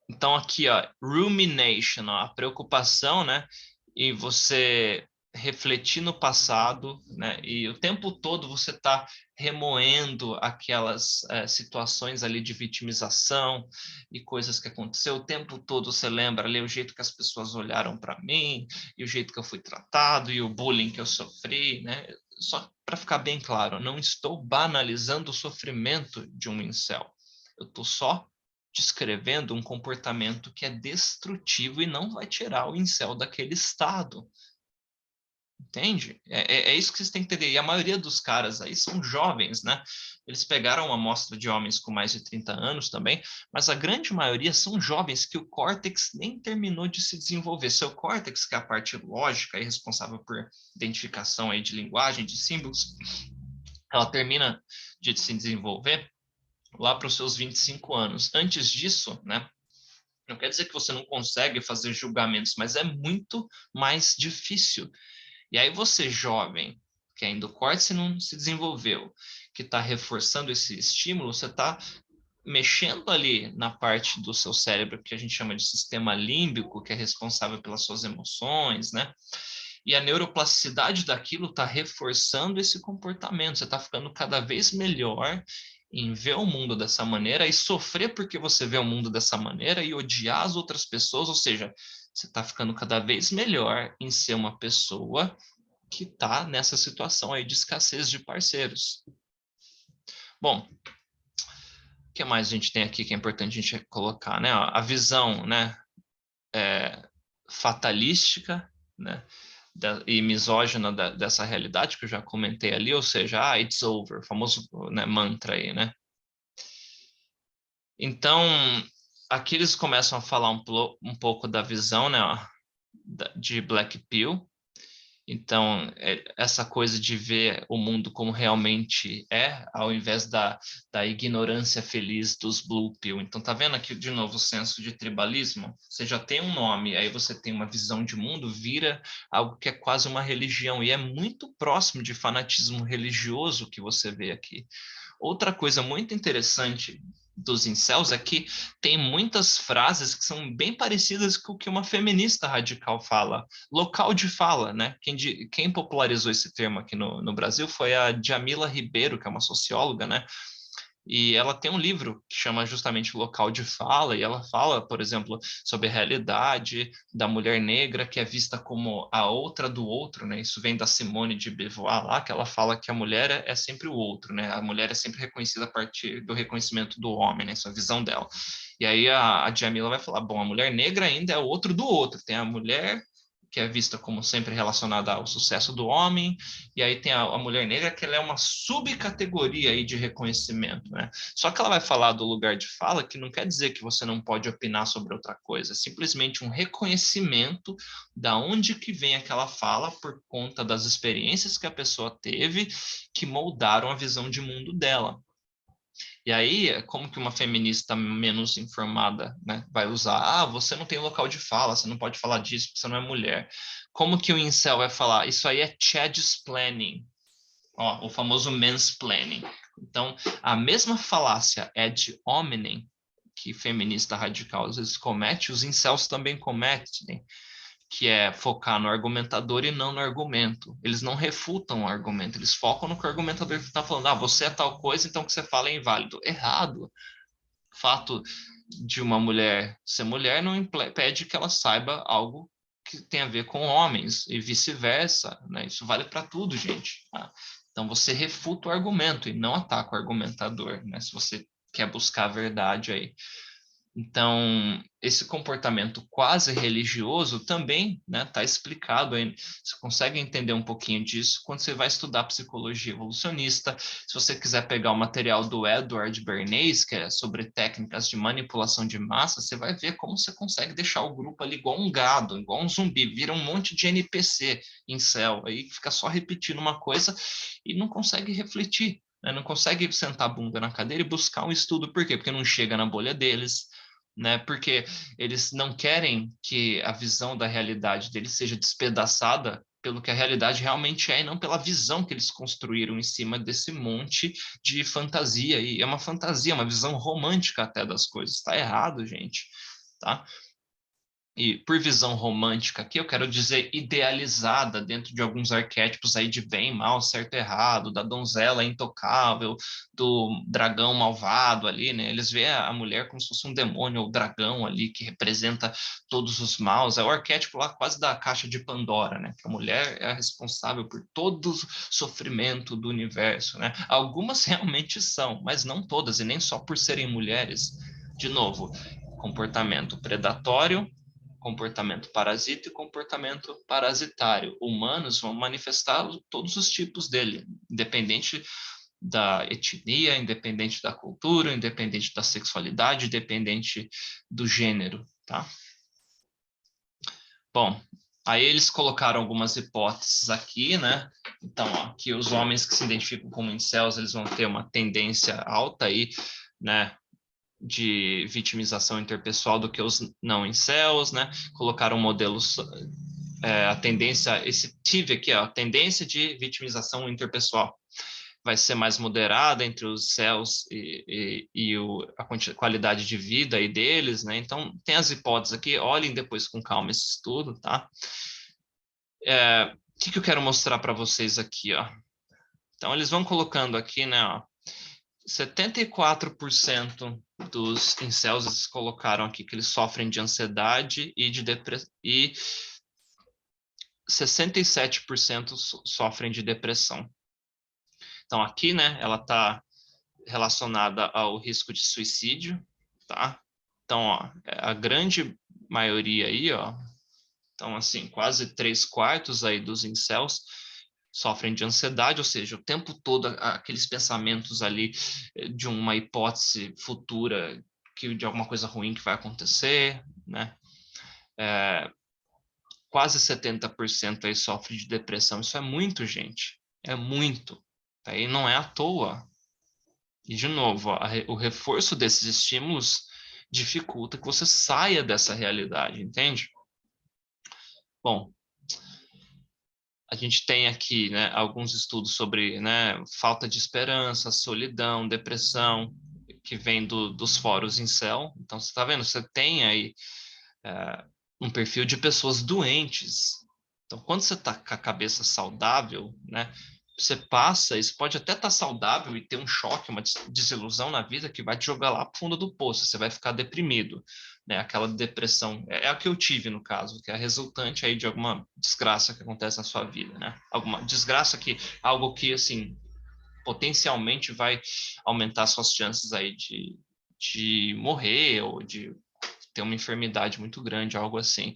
então aqui, ó, rumination, ó, a preocupação, né? E você refletir no passado, né? E o tempo todo você está remoendo aquelas situações ali de vitimização e coisas que aconteceu. O tempo todo você lembra ali o jeito que as pessoas olharam para mim e o jeito que eu fui tratado e o bullying que eu sofri, né? Só para ficar bem claro, não estou banalizando o sofrimento de um incel. Eu estou só descrevendo um comportamento que é destrutivo e não vai tirar o incel daquele estado. Entende? É isso que vocês têm que entender. E a maioria dos caras aí são jovens, né? Eles pegaram uma amostra de homens com mais de 30 anos também, mas a grande maioria são jovens que o córtex nem terminou de se desenvolver. Seu córtex, que é a parte lógica e responsável por identificação aí de linguagem, de símbolos, ela termina de se desenvolver lá para os seus 25 anos. Antes disso, né? Não quer dizer que você não consegue fazer julgamentos, mas é muito mais difícil. E aí você, jovem, que ainda o córtex não se desenvolveu, que está reforçando esse estímulo, você está mexendo ali na parte do seu cérebro que a gente chama de sistema límbico, que é responsável pelas suas emoções, né? E a neuroplasticidade daquilo está reforçando esse comportamento. Você está ficando cada vez melhor em ver o mundo dessa maneira e sofrer porque você vê o mundo dessa maneira e odiar as outras pessoas, ou seja, você está ficando cada vez melhor em ser uma pessoa que está nessa situação aí de escassez de parceiros. Bom, o que mais a gente tem aqui que é importante a gente colocar, né? A visão, né, fatalística, né, e misógina dessa realidade que eu já comentei ali, ou seja, it's over, o famoso, né, mantra aí, né? Então, aqui eles começam a falar um pouco da visão, né, de Black Pill. Então, essa coisa de ver o mundo como realmente é, ao invés da ignorância feliz dos Blue Pill. Então, tá vendo aqui de novo o senso de tribalismo? Você já tem um nome, aí você tem uma visão de mundo, vira algo que é quase uma religião, e é muito próximo de fanatismo religioso que você vê aqui. Outra coisa muito interessante dos incels é que tem muitas frases que são bem parecidas com o que uma feminista radical fala. Local de fala, né? Quem popularizou esse termo aqui no Brasil foi a Djamila Ribeiro, que é uma socióloga, né? E ela tem um livro que chama justamente Local de Fala, e ela fala, por exemplo, sobre a realidade da mulher negra que é vista como a outra do outro, né? Isso vem da Simone de Beauvoir lá, que ela fala que a mulher é sempre o outro, né? A mulher é sempre reconhecida a partir do reconhecimento do homem, né? Isso é a visão dela. E aí a Djamila vai falar, bom, a mulher negra ainda é o outro do outro, tem a mulher que é vista como sempre relacionada ao sucesso do homem, e aí tem a mulher negra, que ela é uma subcategoria aí de reconhecimento, né? Só que ela vai falar do lugar de fala, que não quer dizer que você não pode opinar sobre outra coisa, é simplesmente um reconhecimento da onde que vem aquela fala por conta das experiências que a pessoa teve que moldaram a visão de mundo dela. E aí, como que uma feminista menos informada, né, vai usar? Ah, você não tem local de fala, você não pode falar disso porque você não é mulher. Como que o incel vai falar? Isso aí é Chadsplaining, ó, o famoso mansplaining. Então, a mesma falácia ad hominem que feminista radical às vezes comete, os incels também cometem, que é focar no argumentador e não no argumento. Eles não refutam o argumento, eles focam no que o argumentador está falando. Ah, você é tal coisa, então o que você fala é inválido. Errado. O fato de uma mulher ser mulher não impede que ela saiba algo que tem a ver com homens e vice-versa, né? Isso vale para tudo, gente. Tá? Então você refuta o argumento e não ataca o argumentador, né? Se você quer buscar a verdade aí. Então, esse comportamento quase religioso também, né, está explicado aí. Você consegue entender um pouquinho disso quando você vai estudar psicologia evolucionista. Se você quiser pegar o material do Edward Bernays, que é sobre técnicas de manipulação de massa, você vai ver como você consegue deixar o grupo ali igual um gado, igual um zumbi, vira um monte de NPC em céu, aí fica só repetindo uma coisa e não consegue refletir. Né? Não consegue sentar a bunda na cadeira e buscar um estudo. Por quê? Porque não chega na bolha deles, né? Porque eles não querem que a visão da realidade deles seja despedaçada pelo que a realidade realmente é e não pela visão que eles construíram em cima desse monte de fantasia. E é uma fantasia, uma visão romântica até das coisas. Está errado, gente, tá? E por visão romântica aqui, eu quero dizer idealizada dentro de alguns arquétipos aí de bem, mal, certo, errado, da donzela intocável, do dragão malvado ali, né? Eles veem a mulher como se fosse um demônio ou dragão ali que representa todos os maus. É o arquétipo lá quase da caixa de Pandora, né? Que a mulher é a responsável por todo o sofrimento do universo, né? Algumas realmente são, mas não todas, e nem só por serem mulheres. De novo, comportamento predatório, comportamento parasita e comportamento parasitário. Humanos vão manifestar todos os tipos dele, independente da etnia, independente da cultura, independente da sexualidade, independente do gênero, tá? Bom, aí eles colocaram algumas hipóteses aqui, né? Então, ó, que os homens que se identificam como incels, eles vão ter uma tendência alta aí, né, de vitimização interpessoal do que os não incels, né? Colocaram modelos, a tendência, esse TIV aqui, ó, a tendência de vitimização interpessoal vai ser mais moderada entre os céus a qualidade de vida aí deles, né? Então, tem as hipóteses aqui, olhem depois com calma esse estudo, tá? O que eu quero mostrar para vocês aqui, ó? Então, eles vão colocando aqui, né, ó, 74% dos incels eles colocaram aqui que eles sofrem de ansiedade e de depressão, e 67% sofrem de depressão. Então, aqui, né, ela está relacionada ao risco de suicídio, tá? Então, ó, a grande maioria aí, ó, então, assim, quase 3/4 aí dos incels sofrem de ansiedade, ou seja, o tempo todo aqueles pensamentos ali de uma hipótese futura de alguma coisa ruim que vai acontecer, né? Quase 70% aí sofre de depressão. Isso é muito, gente. É muito. Aí não é à toa. E, de novo, o reforço desses estímulos dificulta que você saia dessa realidade, entende? Bom, a gente tem aqui, né, alguns estudos sobre, né, falta de esperança, solidão, depressão, que vem dos fóruns incel. Então, você está vendo? Você tem aí um perfil de pessoas doentes. Então, quando você está com a cabeça saudável, né, você passa, isso pode até estar saudável e ter um choque, uma desilusão na vida que vai te jogar lá para o fundo do poço, você vai ficar deprimido, né? Aquela depressão, é a que eu tive no caso, que é a resultante aí de alguma desgraça que acontece na sua vida, né? Alguma desgraça algo que, assim, potencialmente vai aumentar suas chances aí de morrer ou de ter uma enfermidade muito grande, algo assim.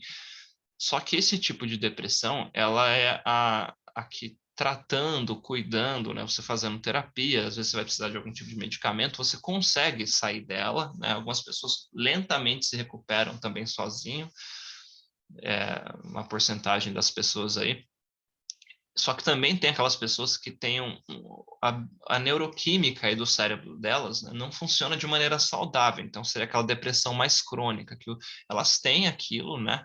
Só que esse tipo de depressão, ela é a que tratando, cuidando, né, você fazendo terapia, às vezes você vai precisar de algum tipo de medicamento, você consegue sair dela, né? Algumas pessoas lentamente se recuperam também sozinho, uma porcentagem das pessoas aí. Só que também tem aquelas pessoas que têm a neuroquímica aí do cérebro delas, né, não funciona de maneira saudável. Então, seria aquela depressão mais crônica, que elas têm aquilo, né?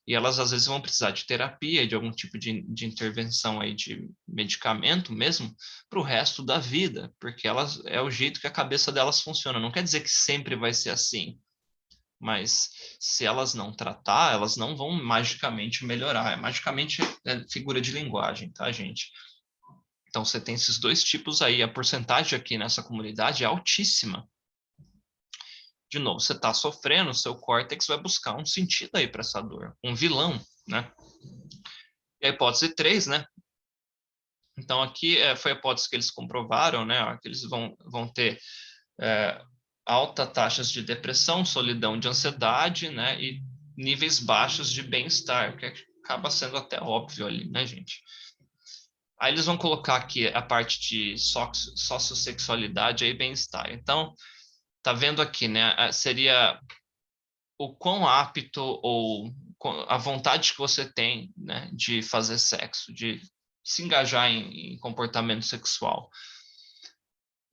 E elas às vezes vão precisar de terapia, de algum tipo de intervenção aí de medicamento mesmo, para o resto da vida, porque elas é o jeito que a cabeça delas funciona. Não quer dizer que sempre vai ser assim, mas se elas não tratar, elas não vão magicamente melhorar. Magicamente é figura de linguagem, tá, gente? Então você tem esses dois tipos aí. A porcentagem aqui nessa comunidade é altíssima. De novo, você está sofrendo, seu córtex vai buscar um sentido aí para essa dor, um vilão, né? E a hipótese 3, né? Então aqui foi a hipótese que eles comprovaram, né? Que eles vão ter alta taxas de depressão, solidão, de ansiedade, né? E níveis baixos de bem-estar, que acaba sendo até óbvio ali, né, gente? Aí eles vão colocar aqui a parte de sociossexualidade e bem-estar. Então, tá vendo aqui, né? Seria o quão apto ou a vontade que você tem, né, de fazer sexo, de se engajar em comportamento sexual.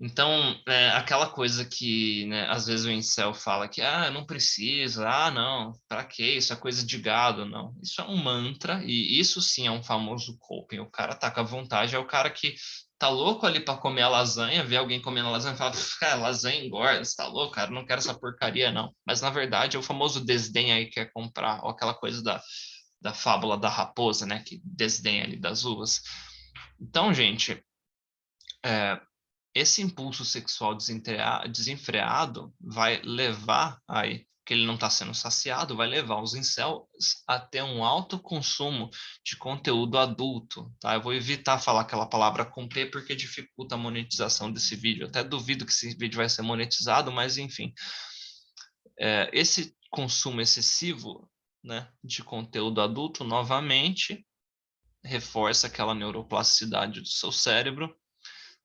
Então, aquela coisa que, né, às vezes o incel fala que, não precisa, não, pra quê? Isso é coisa de gado, não. Isso é um mantra, e isso sim é um famoso coping. O cara tá com a vontade, é o cara que tá louco ali para comer a lasanha, vê alguém comendo a lasanha e fala, cara, lasanha engorda, você tá louco, cara, não quero essa porcaria, não. Mas, na verdade, é o famoso desdém aí que é comprar, ou aquela coisa da fábula da raposa, né, que desdenha ali das uvas. Então, gente, esse impulso sexual desenfreado vai levar aí, que ele não está sendo saciado, vai levar os incels a ter um alto consumo de conteúdo adulto, tá? Eu vou evitar falar aquela palavra com P porque dificulta a monetização desse vídeo. Eu até duvido que esse vídeo vai ser monetizado, mas enfim. Esse consumo excessivo, né, de conteúdo adulto, novamente, reforça aquela neuroplasticidade do seu cérebro,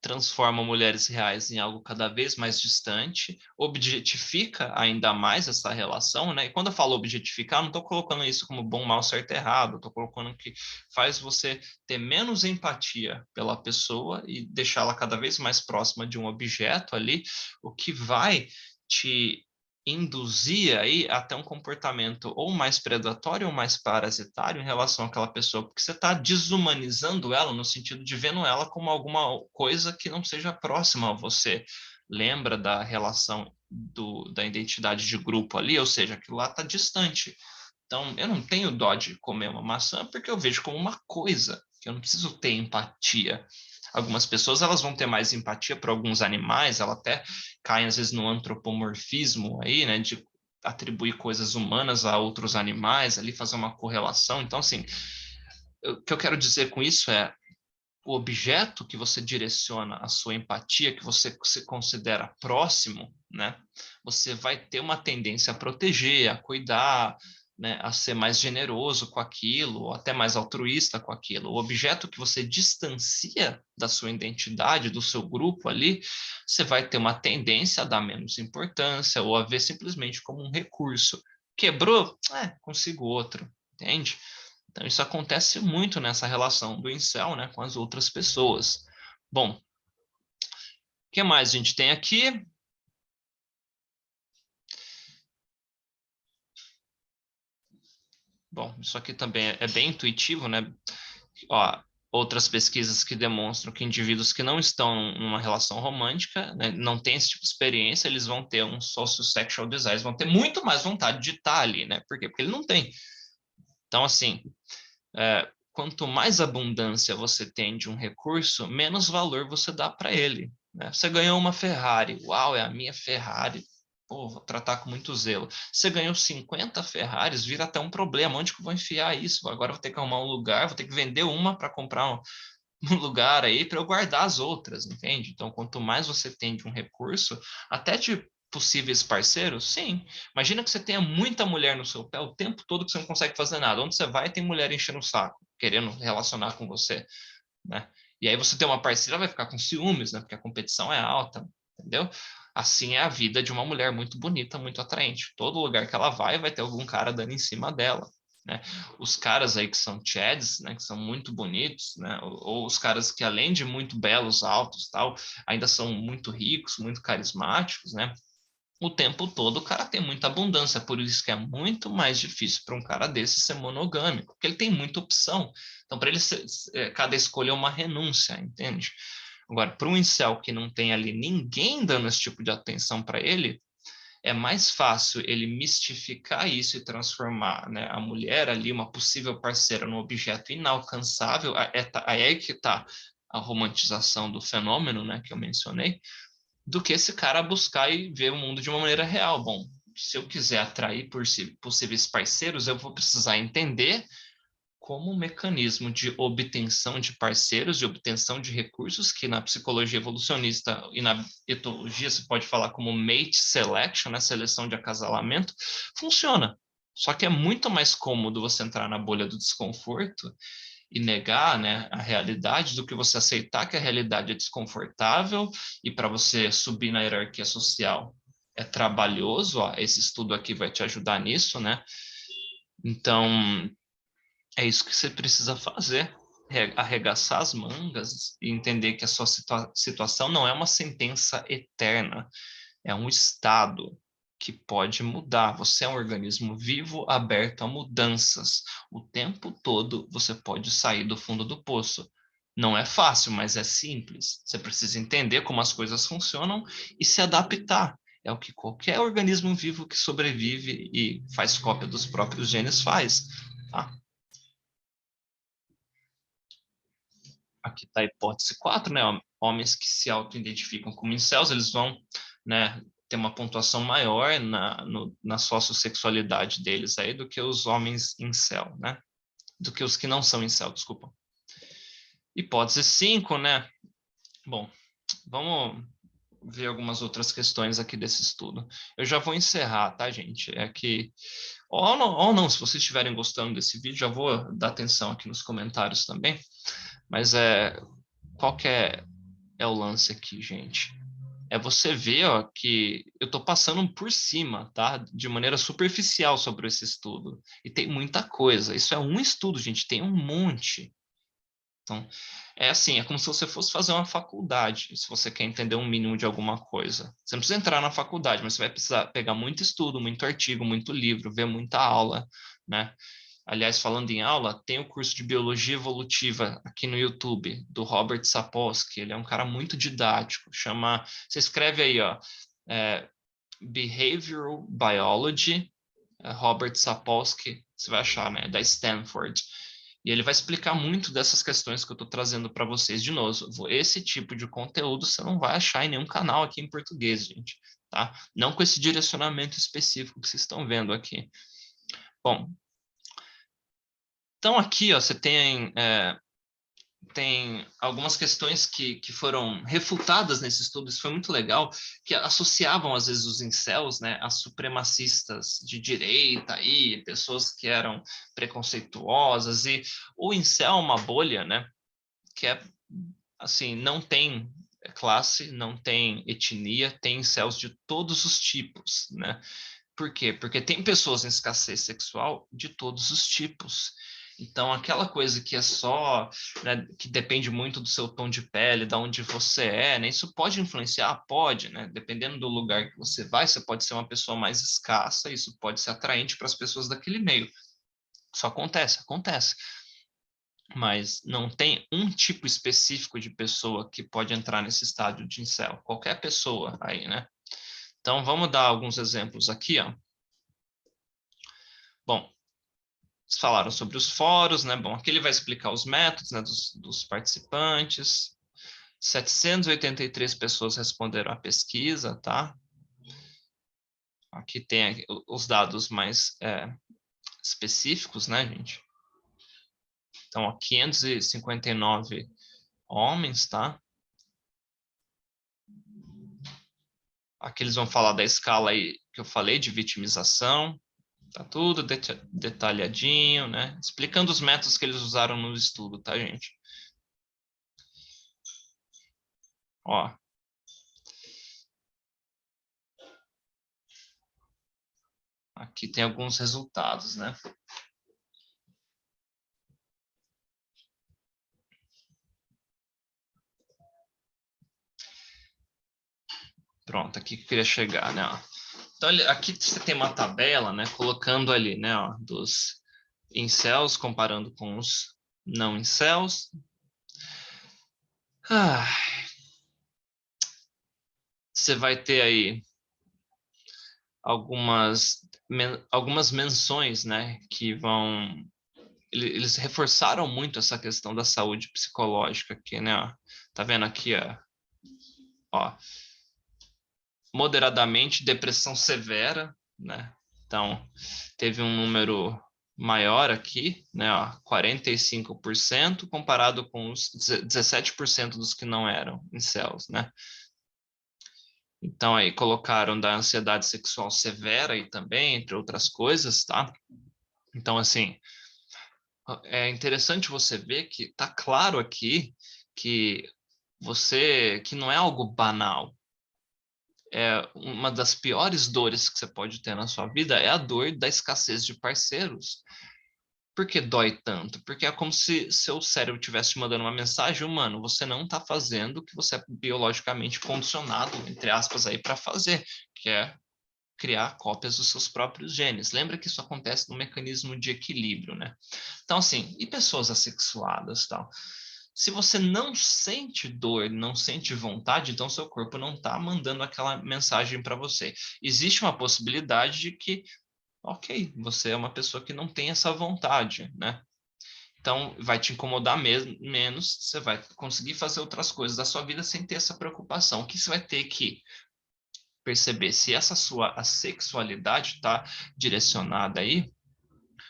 transforma mulheres reais em algo cada vez mais distante, objetifica ainda mais essa relação, né? E quando eu falo objetificar, não estou colocando isso como bom, mal, certo, errado, estou colocando que faz você ter menos empatia pela pessoa e deixá-la cada vez mais próxima de um objeto ali, o que vai te induzir aí até um comportamento ou mais predatório ou mais parasitário em relação àquela pessoa, porque você está desumanizando ela no sentido de vendo ela como alguma coisa que não seja próxima a você. Lembra da relação da identidade de grupo ali, ou seja, aquilo lá está distante. Então, eu não tenho dó de comer uma maçã porque eu vejo como uma coisa, que eu não preciso ter empatia. Algumas pessoas elas vão ter mais empatia para alguns animais, ela até cai às vezes no antropomorfismo aí, né, de atribuir coisas humanas a outros animais, ali fazer uma correlação. Então, assim, O que eu quero dizer com isso é o objeto que você direciona a sua empatia, que você se considera próximo, né? Você vai ter uma tendência a proteger, a cuidar, né? A ser mais generoso com aquilo, ou até mais altruísta com aquilo. O objeto que você distancia da sua identidade, do seu grupo ali, você vai ter uma tendência a dar menos importância ou a ver simplesmente como um recurso. Quebrou? Consigo outro, entende? Então, isso acontece muito nessa relação do incel, né, com as outras pessoas. Bom, o que mais a gente tem aqui? Bom, isso aqui também é bem intuitivo, né? Ó, outras pesquisas que demonstram que indivíduos que não estão numa relação romântica, né, não têm esse tipo de experiência, eles vão ter um sociosexual desire, vão ter muito mais vontade de estar ali, né? Por quê? Porque ele não tem. Então, assim, quanto mais abundância você tem de um recurso, menos valor você dá para ele, né? Você ganhou uma Ferrari, uau, é a minha Ferrari, pô, vou tratar com muito zelo. Você ganhou 50 Ferraris, vira até um problema, onde que eu vou enfiar isso? Agora eu vou ter que arrumar um lugar, vou ter que vender uma para comprar um lugar aí para eu guardar as outras, entende? Então, quanto mais você tem de um recurso, até de possíveis parceiros, sim. Imagina que você tenha muita mulher no seu pé o tempo todo que você não consegue fazer nada. Onde você vai, tem mulher enchendo o saco, querendo relacionar com você, né? E aí você tem uma parceira, vai ficar com ciúmes, né? Porque a competição é alta, entendeu? Assim é a vida de uma mulher muito bonita, muito atraente. Todo lugar que ela vai ter algum cara dando em cima dela, né? Os caras aí que são chads, né, que são muito bonitos, né, ou os caras que além de muito belos, altos, tal, ainda são muito ricos, muito carismáticos, né? O tempo todo o cara tem muita abundância, por isso que é muito mais difícil para um cara desse ser monogâmico, porque ele tem muita opção. Então, para ele, cada escolha é uma renúncia, entende? Agora, para um incel que não tem ali ninguém dando esse tipo de atenção para ele, é mais fácil ele mistificar isso e transformar, né, a mulher ali, uma possível parceira, num objeto inalcançável. Aí é que está a romantização do fenômeno, né, que eu mencionei, do que esse cara buscar e ver o mundo de uma maneira real. Bom, se eu quiser atrair possíveis parceiros, eu vou precisar entender como um mecanismo de obtenção de parceiros, de obtenção de recursos, que na psicologia evolucionista e na etologia se pode falar como mate selection, né, seleção de acasalamento, funciona. Só que é muito mais cômodo você entrar na bolha do desconforto e negar, né, a realidade do que você aceitar que a realidade é desconfortável e para você subir na hierarquia social é trabalhoso. Ó, esse estudo aqui vai te ajudar nisso, né? Então, é isso que você precisa fazer. Arregaçar as mangas e entender que a sua situação não é uma sentença eterna, é um estado que pode mudar. Você é um organismo vivo, aberto a mudanças. O tempo todo você pode sair do fundo do poço. Não é fácil, mas é simples. Você precisa entender como as coisas funcionam e se adaptar. É o que qualquer organismo vivo que sobrevive e faz cópia dos próprios genes faz. Tá? Aqui está a hipótese 4, né? Homens que se auto-identificam como incels, eles vão, né, ter uma pontuação maior na sociossexualidade deles aí do que os homens incel, né? Do que os que não são incel, desculpa. Hipótese 5, né? Bom, vamos ver algumas outras questões aqui desse estudo. Eu já vou encerrar, tá, gente? É que ou não, se vocês estiverem gostando desse vídeo, já vou dar atenção aqui nos comentários também. Mas qual que é o lance aqui, gente? É você ver, ó, que eu estou passando por cima, tá? De maneira superficial sobre esse estudo. E tem muita coisa. Isso é um estudo, gente, tem um monte. Então, é assim, é como se você fosse fazer uma faculdade, se você quer entender um mínimo de alguma coisa. Você não precisa entrar na faculdade, mas você vai precisar pegar muito estudo, muito artigo, muito livro, ver muita aula, né? Aliás, falando em aula, tem o curso de Biologia Evolutiva aqui no YouTube, do Robert Sapolsky. Ele é um cara muito didático. Você escreve aí, ó, é, Behavioral Biology, Robert Sapolsky, você vai achar, né, da Stanford. E ele vai explicar muito dessas questões que eu estou trazendo para vocês de novo. Esse tipo de conteúdo você não vai achar em nenhum canal aqui em português, gente, tá? Não com esse direcionamento específico que vocês estão vendo aqui. Bom, Então, aqui, ó, você tem algumas questões que foram refutadas nesse estudo, isso foi muito legal, que associavam, às vezes, os incels, né, a supremacistas de direita, aí, pessoas que eram preconceituosas, e o incel é uma bolha, né, que é, assim, não tem classe, não tem etnia, tem incels de todos os tipos, né? Por quê? Porque tem pessoas em escassez sexual de todos os tipos. Então, aquela coisa que é só, né, que depende muito do seu tom de pele, de onde você é, né? Isso pode influenciar? Pode, né? Dependendo do lugar que você vai, você pode ser uma pessoa mais escassa, isso pode ser atraente para as pessoas daquele meio. Isso acontece, acontece. Mas não tem um tipo específico de pessoa que pode entrar nesse estádio de incel. Qualquer pessoa aí, né? Então, vamos dar alguns exemplos aqui, ó. Bom, falaram sobre os fóruns, né? Bom, aqui ele vai explicar os métodos, né, dos participantes. 783 pessoas responderam à pesquisa, tá? Aqui tem os dados mais específicos, né, gente? Então, ó, 559 homens, tá? Aqui eles vão falar da escala aí que eu falei de vitimização, tá tudo detalhadinho, né? Explicando os métodos que eles usaram no estudo, tá, gente? Ó, aqui tem alguns resultados, né? Pronto, aqui que eu queria chegar, né? Ó. Então, aqui você tem uma tabela, né? Colocando ali, né? Ó, dos incels comparando com os não incels. Ah, você vai ter aí algumas menções, né? Que vão... Eles reforçaram muito essa questão da saúde psicológica aqui, né? Ó. Tá vendo aqui, ó? Ó, moderadamente depressão severa, né? Então, teve um número maior aqui, né, ó, 45% comparado com os 17% dos que não eram incels, né? Então, aí colocaram da ansiedade sexual severa aí também, entre outras coisas, tá? Então, assim, é interessante você ver que tá claro aqui que que não é algo banal, uma das piores dores que você pode ter na sua vida é a dor da escassez de parceiros. Por que dói tanto? Porque é como se seu cérebro estivesse te mandando uma mensagem, humano, você não está fazendo o que você é biologicamente condicionado, entre aspas, aí para fazer, que é criar cópias dos seus próprios genes. Lembra que isso acontece no mecanismo de equilíbrio, né? Então, assim, e pessoas assexuadas, tal? Se você não sente dor, não sente vontade, então seu corpo não está mandando aquela mensagem para você. Existe uma possibilidade de que, ok, você é uma pessoa que não tem essa vontade, né? Então, vai te incomodar menos, você vai conseguir fazer outras coisas da sua vida sem ter essa preocupação. O que você vai ter que perceber se essa sua assexualidade está direcionada aí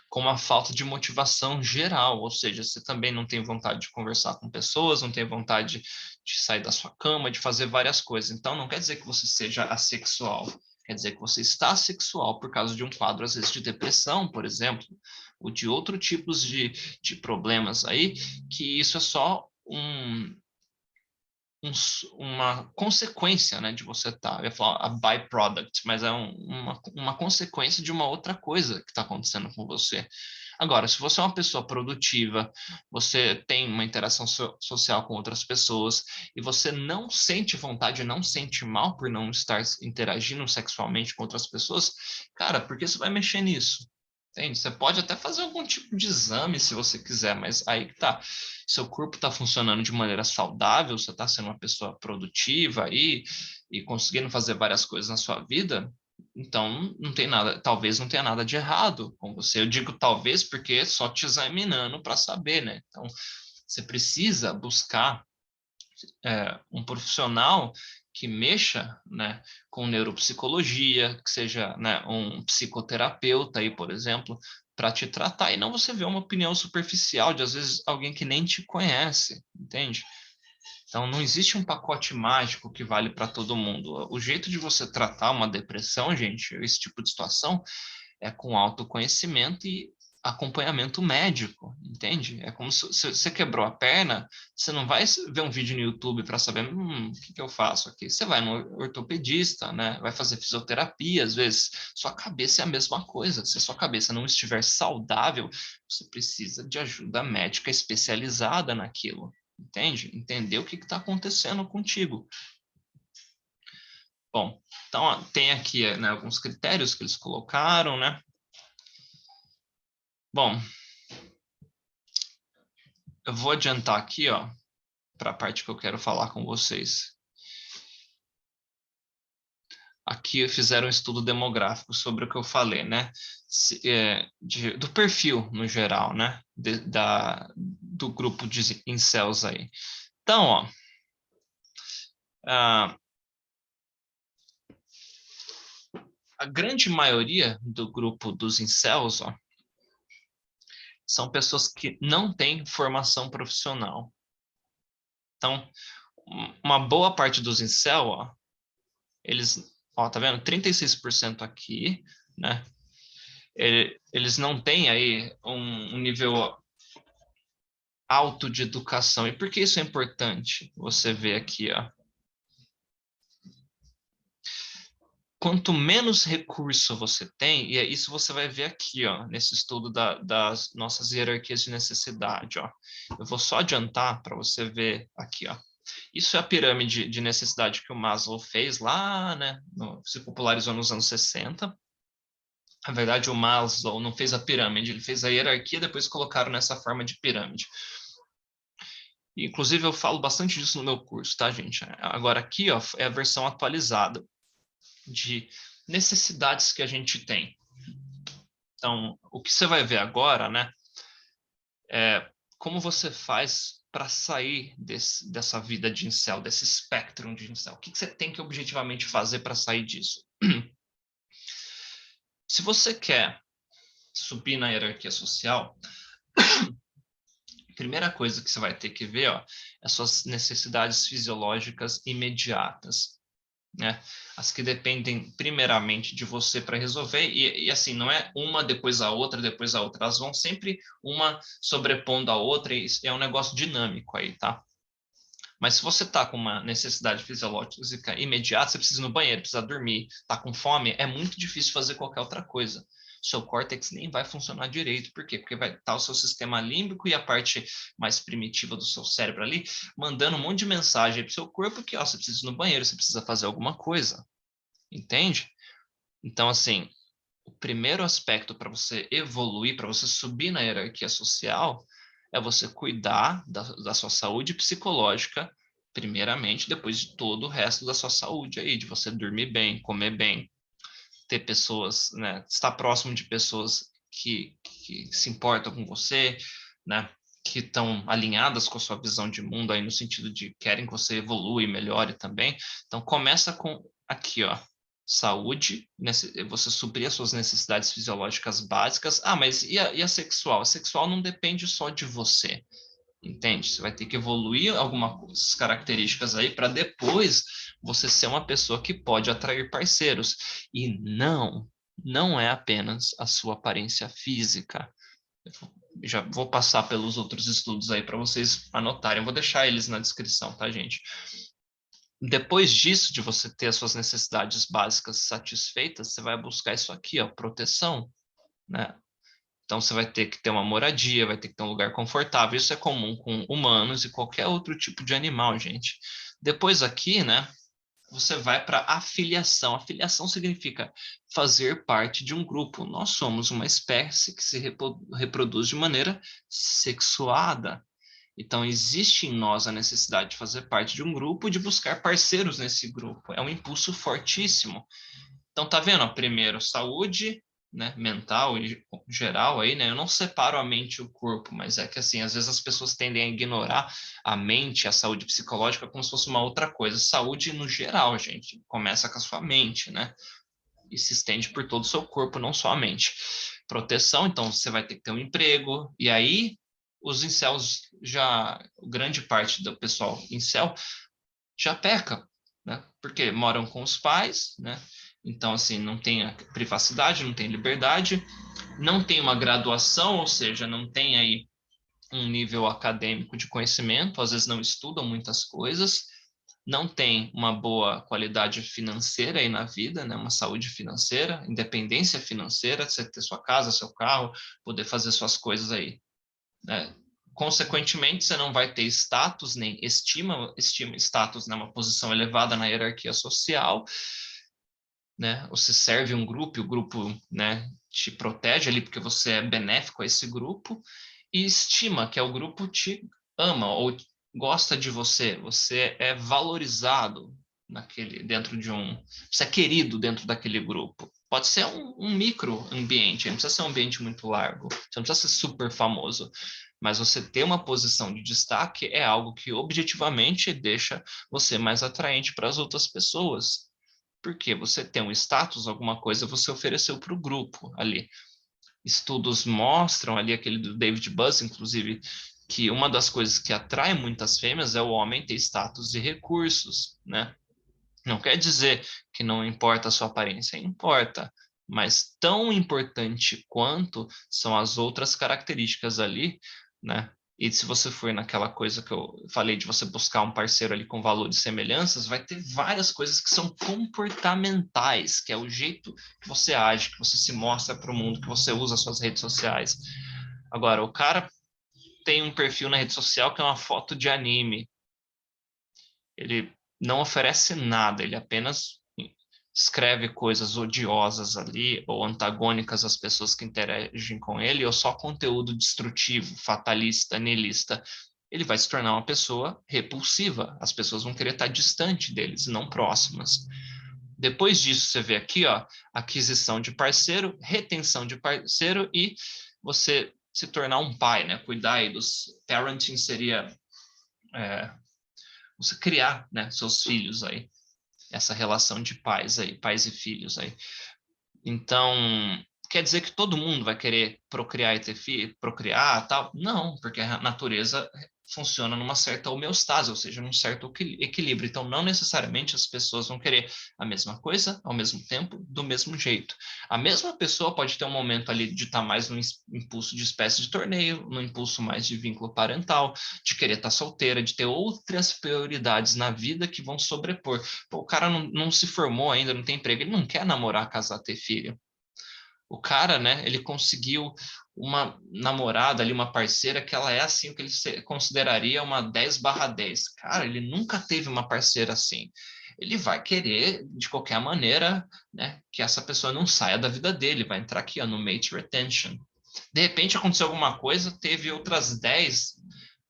com uma falta de motivação geral, ou seja, você também não tem vontade de conversar com pessoas, não tem vontade de sair da sua cama, de fazer várias coisas. Então, não quer dizer que você seja assexual, quer dizer que você está assexual por causa de um quadro, às vezes, de depressão, por exemplo, ou de outros tipos de problemas aí, que isso é só uma consequência, né, de você estar, eu ia falar a byproduct, mas é uma consequência de uma outra coisa que está acontecendo com você. Agora, se você é uma pessoa produtiva, você tem uma interação social com outras pessoas e você não sente vontade, não sente mal por não estar interagindo sexualmente com outras pessoas, cara, por que você vai mexer nisso? Entende? Você pode até fazer algum tipo de exame se você quiser, mas aí que tá. Seu corpo está funcionando de maneira saudável, você está sendo uma pessoa produtiva aí e conseguindo fazer várias coisas na sua vida, então não tem nada, talvez não tenha nada de errado com você. Eu digo talvez porque é só te examinando para saber, né? Então você precisa buscar um profissional que mexa, né, com neuropsicologia, que seja, né, um psicoterapeuta aí, por exemplo, para te tratar, e não você ver uma opinião superficial de, às vezes, alguém que nem te conhece, entende? Então, não existe um pacote mágico que vale para todo mundo. O jeito de você tratar uma depressão, gente, esse tipo de situação, é com autoconhecimento e acompanhamento médico, entende? É como se você quebrou a perna, você não vai ver um vídeo no YouTube para saber, o que eu faço aqui? Você vai no ortopedista, né? Vai fazer fisioterapia, às vezes. Sua cabeça é a mesma coisa. Se a sua cabeça não estiver saudável, você precisa de ajuda médica especializada naquilo, entende? Entender o que está acontecendo contigo. Bom, então ó, tem aqui, né, alguns critérios que eles colocaram, né? Bom, eu vou adiantar aqui, ó, para a parte que eu quero falar com vocês. Aqui fizeram um estudo demográfico sobre o que eu falei, né? Do perfil no geral, né? Do grupo de incels aí. Então, ó, a grande maioria do grupo dos incels, ó, são pessoas que não têm formação profissional. Então, uma boa parte dos incel, ó, eles, ó, tá vendo? 36% aqui, né? Eles não têm aí um nível alto de educação. E por que isso é importante? Você vê aqui, ó. Quanto menos recurso você tem, e é isso você vai ver aqui, ó, nesse estudo das nossas hierarquias de necessidade, ó. Eu vou só adiantar para você ver aqui, ó. Isso é a pirâmide de necessidade que o Maslow fez lá, né? Se popularizou nos anos 60. Na verdade, o Maslow não fez a pirâmide, ele fez a hierarquia, depois colocaram nessa forma de pirâmide. Inclusive, eu falo bastante disso no meu curso, tá, gente? Agora, aqui, ó, é a versão atualizada de necessidades que a gente tem. Então, o que você vai ver agora, né, é como você faz para sair dessa vida de incel, desse espectro de incel. O que você tem que objetivamente fazer para sair disso? Se você quer subir na hierarquia social, a primeira coisa que você vai ter que ver, ó, é suas necessidades fisiológicas imediatas, né? As que dependem primeiramente de você para resolver, e assim, não é uma depois a outra, depois a outra, elas vão sempre uma sobrepondo a outra, e é um negócio dinâmico aí, tá? Mas se você tá com uma necessidade fisiológica imediata, você precisa ir no banheiro, precisa dormir, tá com fome, é muito difícil fazer qualquer outra coisa. Seu córtex nem vai funcionar direito. Por quê? Porque vai estar o seu sistema límbico e a parte mais primitiva do seu cérebro ali, mandando um monte de mensagem para o seu corpo que, ó, você precisa ir no banheiro, você precisa fazer alguma coisa. Entende? Então, assim, o primeiro aspecto para você evoluir, para você subir na hierarquia social, é você cuidar da sua saúde psicológica, primeiramente, depois de todo o resto da sua saúde aí, de você dormir bem, comer bem, ter pessoas, né, estar próximo de pessoas que se importam com você, né, que estão alinhadas com a sua visão de mundo aí no sentido de querem que você evolua e melhore também. Então começa com aqui, ó, saúde, você suprir as suas necessidades fisiológicas básicas. Ah, mas e a sexual? A sexual não depende só de você. Entende? Você vai ter que evoluir algumas características aí para depois você ser uma pessoa que pode atrair parceiros. E não é apenas a sua aparência física. Já vou passar pelos outros estudos aí para vocês anotarem. Eu vou deixar eles na descrição, tá, gente? Depois disso, de você ter as suas necessidades básicas satisfeitas, você vai buscar isso aqui, ó, proteção, né? Então você vai ter que ter uma moradia, vai ter que ter um lugar confortável. Isso é comum com humanos e qualquer outro tipo de animal, gente. Depois aqui, né, você vai para afiliação. Afiliação significa fazer parte de um grupo. Nós somos uma espécie que se reproduz de maneira sexuada. Então, existe em nós a necessidade de fazer parte de um grupo e de buscar parceiros nesse grupo. É um impulso fortíssimo. Então, tá vendo? Ó, primeiro, saúde, né, mental e geral aí, né? Eu não separo a mente e o corpo, mas é que assim, às vezes as pessoas tendem a ignorar a mente, a saúde psicológica como se fosse uma outra coisa. Saúde no geral, gente, começa com a sua mente, né? E se estende por todo o seu corpo, não só a mente. proteção, então você vai ter que ter um emprego, e aí os incels já, grande parte do pessoal incel já peca, né? Porque moram com os pais, né? Então, assim, não tem a privacidade, não tem liberdade, não tem uma graduação, ou seja, não tem aí um nível acadêmico de conhecimento, às vezes não estudam muitas coisas, não tem uma boa qualidade financeira aí na vida, né? Uma saúde financeira, independência financeira, você ter sua casa, seu carro, poder fazer suas coisas aí, né? Consequentemente, você não vai ter status, nem estima status, né? Uma posição elevada na hierarquia social, né? Você serve um grupo, e o grupo, né, te protege ali porque você é benéfico a esse grupo, e estima que é o grupo te ama ou gosta de você, você é valorizado dentro de você é querido dentro daquele grupo. Pode ser um micro ambiente, não precisa ser um ambiente muito largo, você não precisa ser super famoso, mas você ter uma posição de destaque é algo que objetivamente deixa você mais atraente para as outras pessoas, porque você tem um status, alguma coisa você ofereceu para o grupo ali. Estudos mostram ali, aquele do David Buss, inclusive, que uma das coisas que atrai muitas fêmeas é o homem ter status e recursos, né? Não quer dizer que não importa a sua aparência, importa, mas tão importante quanto são as outras características ali, né? E se você for naquela coisa que eu falei de você buscar um parceiro ali com valores e semelhanças, vai ter várias coisas que são comportamentais, que é o jeito que você age, que você se mostra para o mundo, que você usa suas redes sociais. Agora, o cara tem um perfil na rede social que é uma foto de anime. Ele não oferece nada, ele apenas escreve coisas odiosas ali ou antagônicas às pessoas que interagem com ele, ou só conteúdo destrutivo, fatalista, niilista. Ele vai se tornar uma pessoa repulsiva. As pessoas vão querer estar distante deles, não próximas. Depois disso, você vê aqui, ó, aquisição de parceiro, retenção de parceiro e você se tornar um pai, né? Cuidar aí dos... Parenting seria você criar, né, seus filhos aí, essa relação de pais aí, pais e filhos aí. Então, quer dizer que todo mundo vai querer procriar e ter filho, procriar, tal? Não, porque a natureza funciona numa certa homeostase, ou seja, num certo equilíbrio. Então, não necessariamente as pessoas vão querer a mesma coisa, ao mesmo tempo, do mesmo jeito. A mesma pessoa pode ter um momento ali de estar mais no impulso de espécie de torneio, no impulso mais de vínculo parental, de querer estar solteira, de ter outras prioridades na vida que vão sobrepor. Pô, o cara não se formou ainda, não tem emprego, ele não quer namorar, casar, ter filho. O cara, né, ele conseguiu uma namorada ali, uma parceira que ela é assim, o que ele consideraria uma 10/10. Cara, ele nunca teve uma parceira assim. Ele vai querer, de qualquer maneira, né, que essa pessoa não saia da vida dele, vai entrar aqui, ó, no mate retention. De repente aconteceu alguma coisa, teve outras 10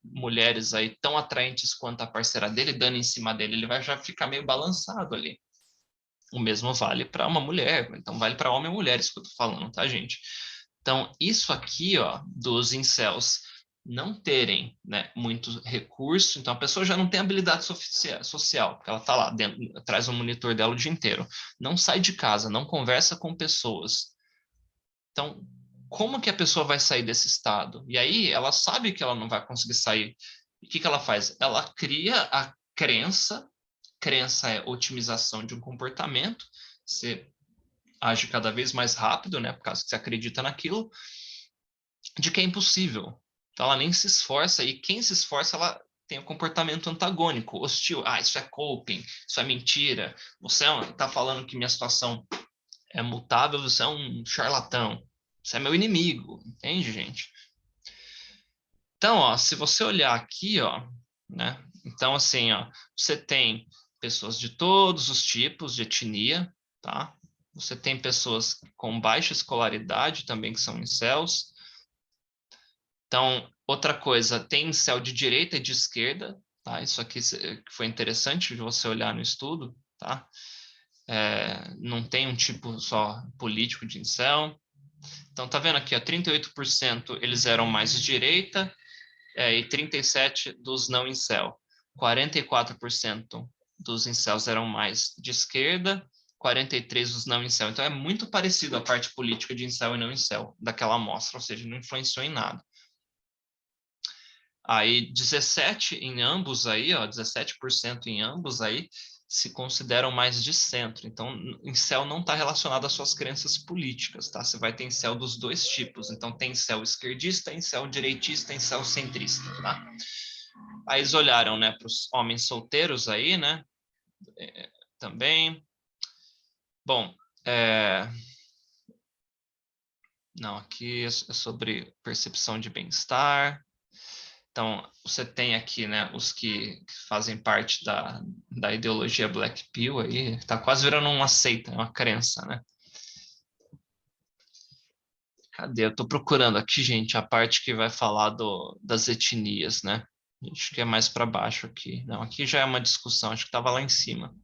mulheres aí tão atraentes quanto a parceira dele, dando em cima dele, ele vai já ficar meio balançado ali. O mesmo vale para uma mulher, então vale para homem e mulher, isso que eu tô falando, tá, gente? Então, isso aqui, ó, dos incels não terem, né, muito recurso, então a pessoa já não tem habilidade social, porque ela tá lá dentro, traz o monitor dela o dia inteiro, não sai de casa, não conversa com pessoas. Então, como que a pessoa vai sair desse estado? E aí, ela sabe que ela não vai conseguir sair. E o que que ela faz? Ela cria a crença é otimização de um comportamento, você age cada vez mais rápido, né, por causa que você acredita naquilo, de que é impossível. Então ela nem se esforça, e quem se esforça, ela tem um comportamento antagônico, hostil. Ah, isso é coping, isso é mentira, você está falando que minha situação é mutável, você é um charlatão, você é meu inimigo, entende, gente? Então, ó, se você olhar aqui, ó, né, então assim, ó, você tem pessoas de todos os tipos de etnia, tá? Você tem pessoas com baixa escolaridade também que são incels. Então, outra coisa, tem incel de direita e de esquerda, tá? Isso aqui foi interessante de você olhar no estudo, tá? Não tem um tipo só político de incel. Então, tá vendo aqui, ó, 38% eles eram mais de direita, e 37% dos não incel. 44% dos incels eram mais de esquerda 43 os não incel. Então é muito parecido a parte política de incel e não incel daquela amostra, ou seja, não influenciou em nada. Aí 17 em ambos aí, ó, 17% em ambos aí se consideram mais de centro. Então, incel não está relacionado às suas crenças políticas, tá? Você vai ter incel dos dois tipos. Então, tem incel esquerdista, incel direitista, incel centrista, tá? Aí eles olharam, né, para os homens solteiros aí, né? Também. Bom, não, aqui é sobre percepção de bem-estar. Então, você tem aqui, né, os que fazem parte da ideologia Black Pill aí, tá quase virando uma seita, uma crença, né? Cadê? Eu tô procurando aqui, gente, a parte que vai falar das etnias, né? Acho que é mais para baixo aqui. Não, aqui já é uma discussão, acho que estava lá em cima.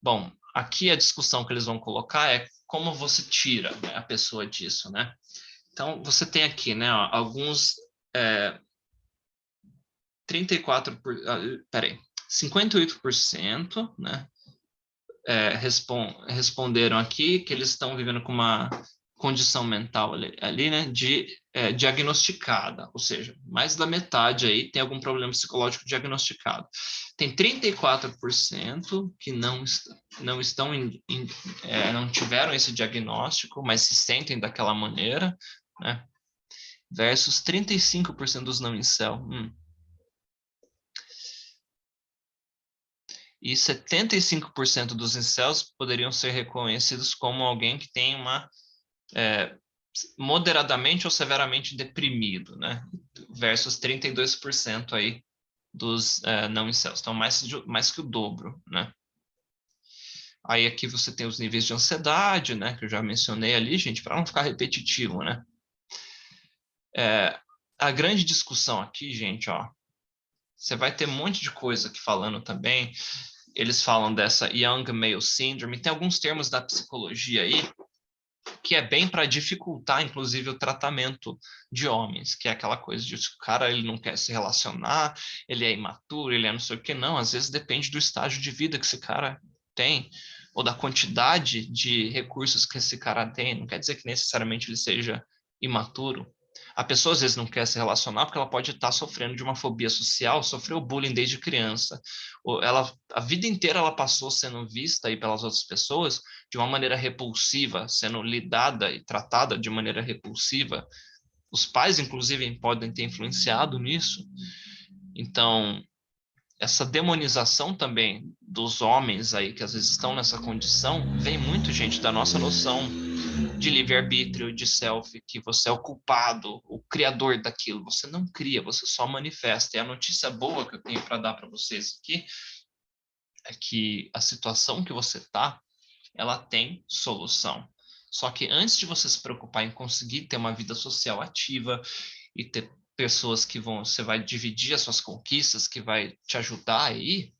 Bom, aqui a discussão que eles vão colocar é como você tira, né, a pessoa disso, né? Então, você tem aqui, né, ó, alguns 34 peraí, 58%, né, responderam aqui que eles estão vivendo com uma condição mental ali, né, diagnosticada, ou seja, mais da metade aí tem algum problema psicológico diagnosticado. Tem 34% que não estão não tiveram esse diagnóstico, mas se sentem daquela maneira, né, versus 35% dos não incel. E 75% dos incels poderiam ser reconhecidos como alguém que tem uma moderadamente ou severamente deprimido, né? Versus 32% aí dos não incels. Então, mais que o dobro, né? Aí aqui você tem os níveis de ansiedade, né? Que eu já mencionei ali, gente, para não ficar repetitivo, né? A grande discussão aqui, gente, ó, você vai ter um monte de coisa aqui falando também. Eles falam dessa Young Male Syndrome. Tem alguns termos da psicologia aí que é bem para dificultar, inclusive, o tratamento de homens, que é aquela coisa de o cara ele não quer se relacionar, ele é imaturo, ele é não sei o que, não. Às vezes depende do estágio de vida que esse cara tem, ou da quantidade de recursos que esse cara tem. Não quer dizer que necessariamente ele seja imaturo. A pessoa às vezes não quer se relacionar porque ela pode estar sofrendo de uma fobia social, sofreu bullying desde criança. Ou a vida inteira ela passou sendo vista aí pelas outras pessoas de uma maneira repulsiva, sendo lidada e tratada de maneira repulsiva. Os pais, inclusive, podem ter influenciado nisso. Então, essa demonização também dos homens aí que às vezes estão nessa condição vem muito, gente, da nossa noção de livre-arbítrio, de self, que você é o culpado, o criador daquilo. Você não cria, você só manifesta. E a notícia boa que eu tenho para dar para vocês aqui é que a situação que você está, ela tem solução. Só que antes de você se preocupar em conseguir ter uma vida social ativa e ter pessoas que você vai dividir as suas conquistas, que vai te ajudar aí,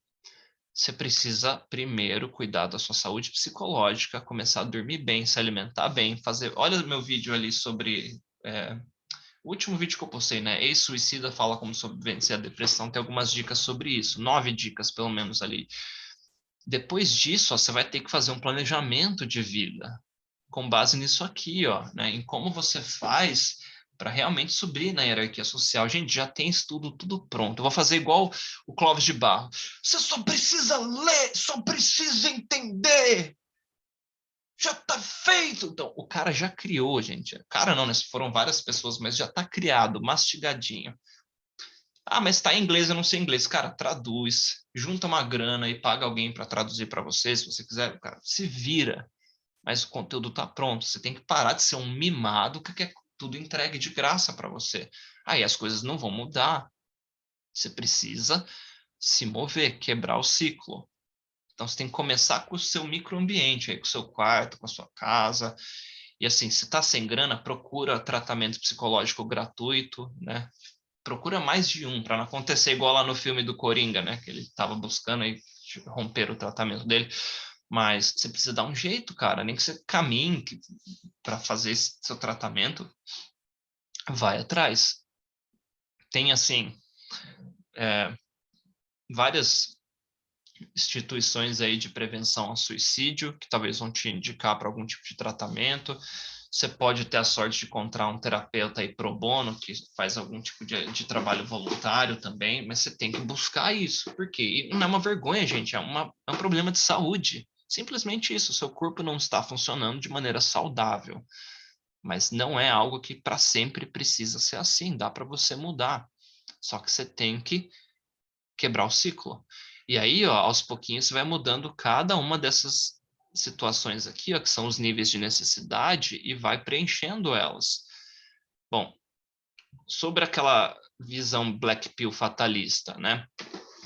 você precisa primeiro cuidar da sua saúde psicológica, começar a dormir bem, se alimentar bem, fazer. Olha o meu vídeo ali sobre. O último vídeo que eu postei, né? Ex-suicida fala como vencer a depressão, tem algumas dicas sobre isso, 9 dicas pelo menos ali. Depois disso, ó, você vai ter que fazer um planejamento de vida com base nisso aqui, ó, né? Em como você faz para realmente subir na hierarquia social. Gente, já tem estudo tudo pronto. Eu vou fazer igual o Clóvis de Barro. Você só precisa ler, só precisa entender. Já está feito. Então, o cara já criou, gente. Cara não, né? Foram várias pessoas, mas já está criado, mastigadinho. Ah, mas está em inglês, eu não sei inglês. Cara, traduz, junta uma grana e paga alguém para traduzir para você, se você quiser. Cara, se vira. Mas o conteúdo está pronto. Você tem que parar de ser um mimado que quer tudo entregue de graça para você. Aí as coisas não vão mudar. Você precisa se mover, quebrar o ciclo. Então você tem que começar com o seu microambiente, aí, com o seu quarto, com a sua casa. E assim, se está sem grana, procura tratamento psicológico gratuito, né? Procura mais de um, para não acontecer igual lá no filme do Coringa, né? Que ele estava buscando e romper o tratamento dele. Mas você precisa dar um jeito, cara. Nem que você caminhe para fazer esse seu tratamento, vai atrás. Tem, assim, várias instituições aí de prevenção ao suicídio, que talvez vão te indicar para algum tipo de tratamento. Você pode ter a sorte de encontrar um terapeuta aí pro bono, que faz algum tipo de trabalho voluntário também, mas você tem que buscar isso, porque não é uma vergonha, gente, é um problema de saúde. Simplesmente isso, o seu corpo não está funcionando de maneira saudável. Mas não é algo que para sempre precisa ser assim, dá para você mudar. Só que você tem que quebrar o ciclo. E aí, ó, aos pouquinhos, você vai mudando cada uma dessas situações aqui, ó, que são os níveis de necessidade, e vai preenchendo elas. Bom, sobre aquela visão Black Pill fatalista, né?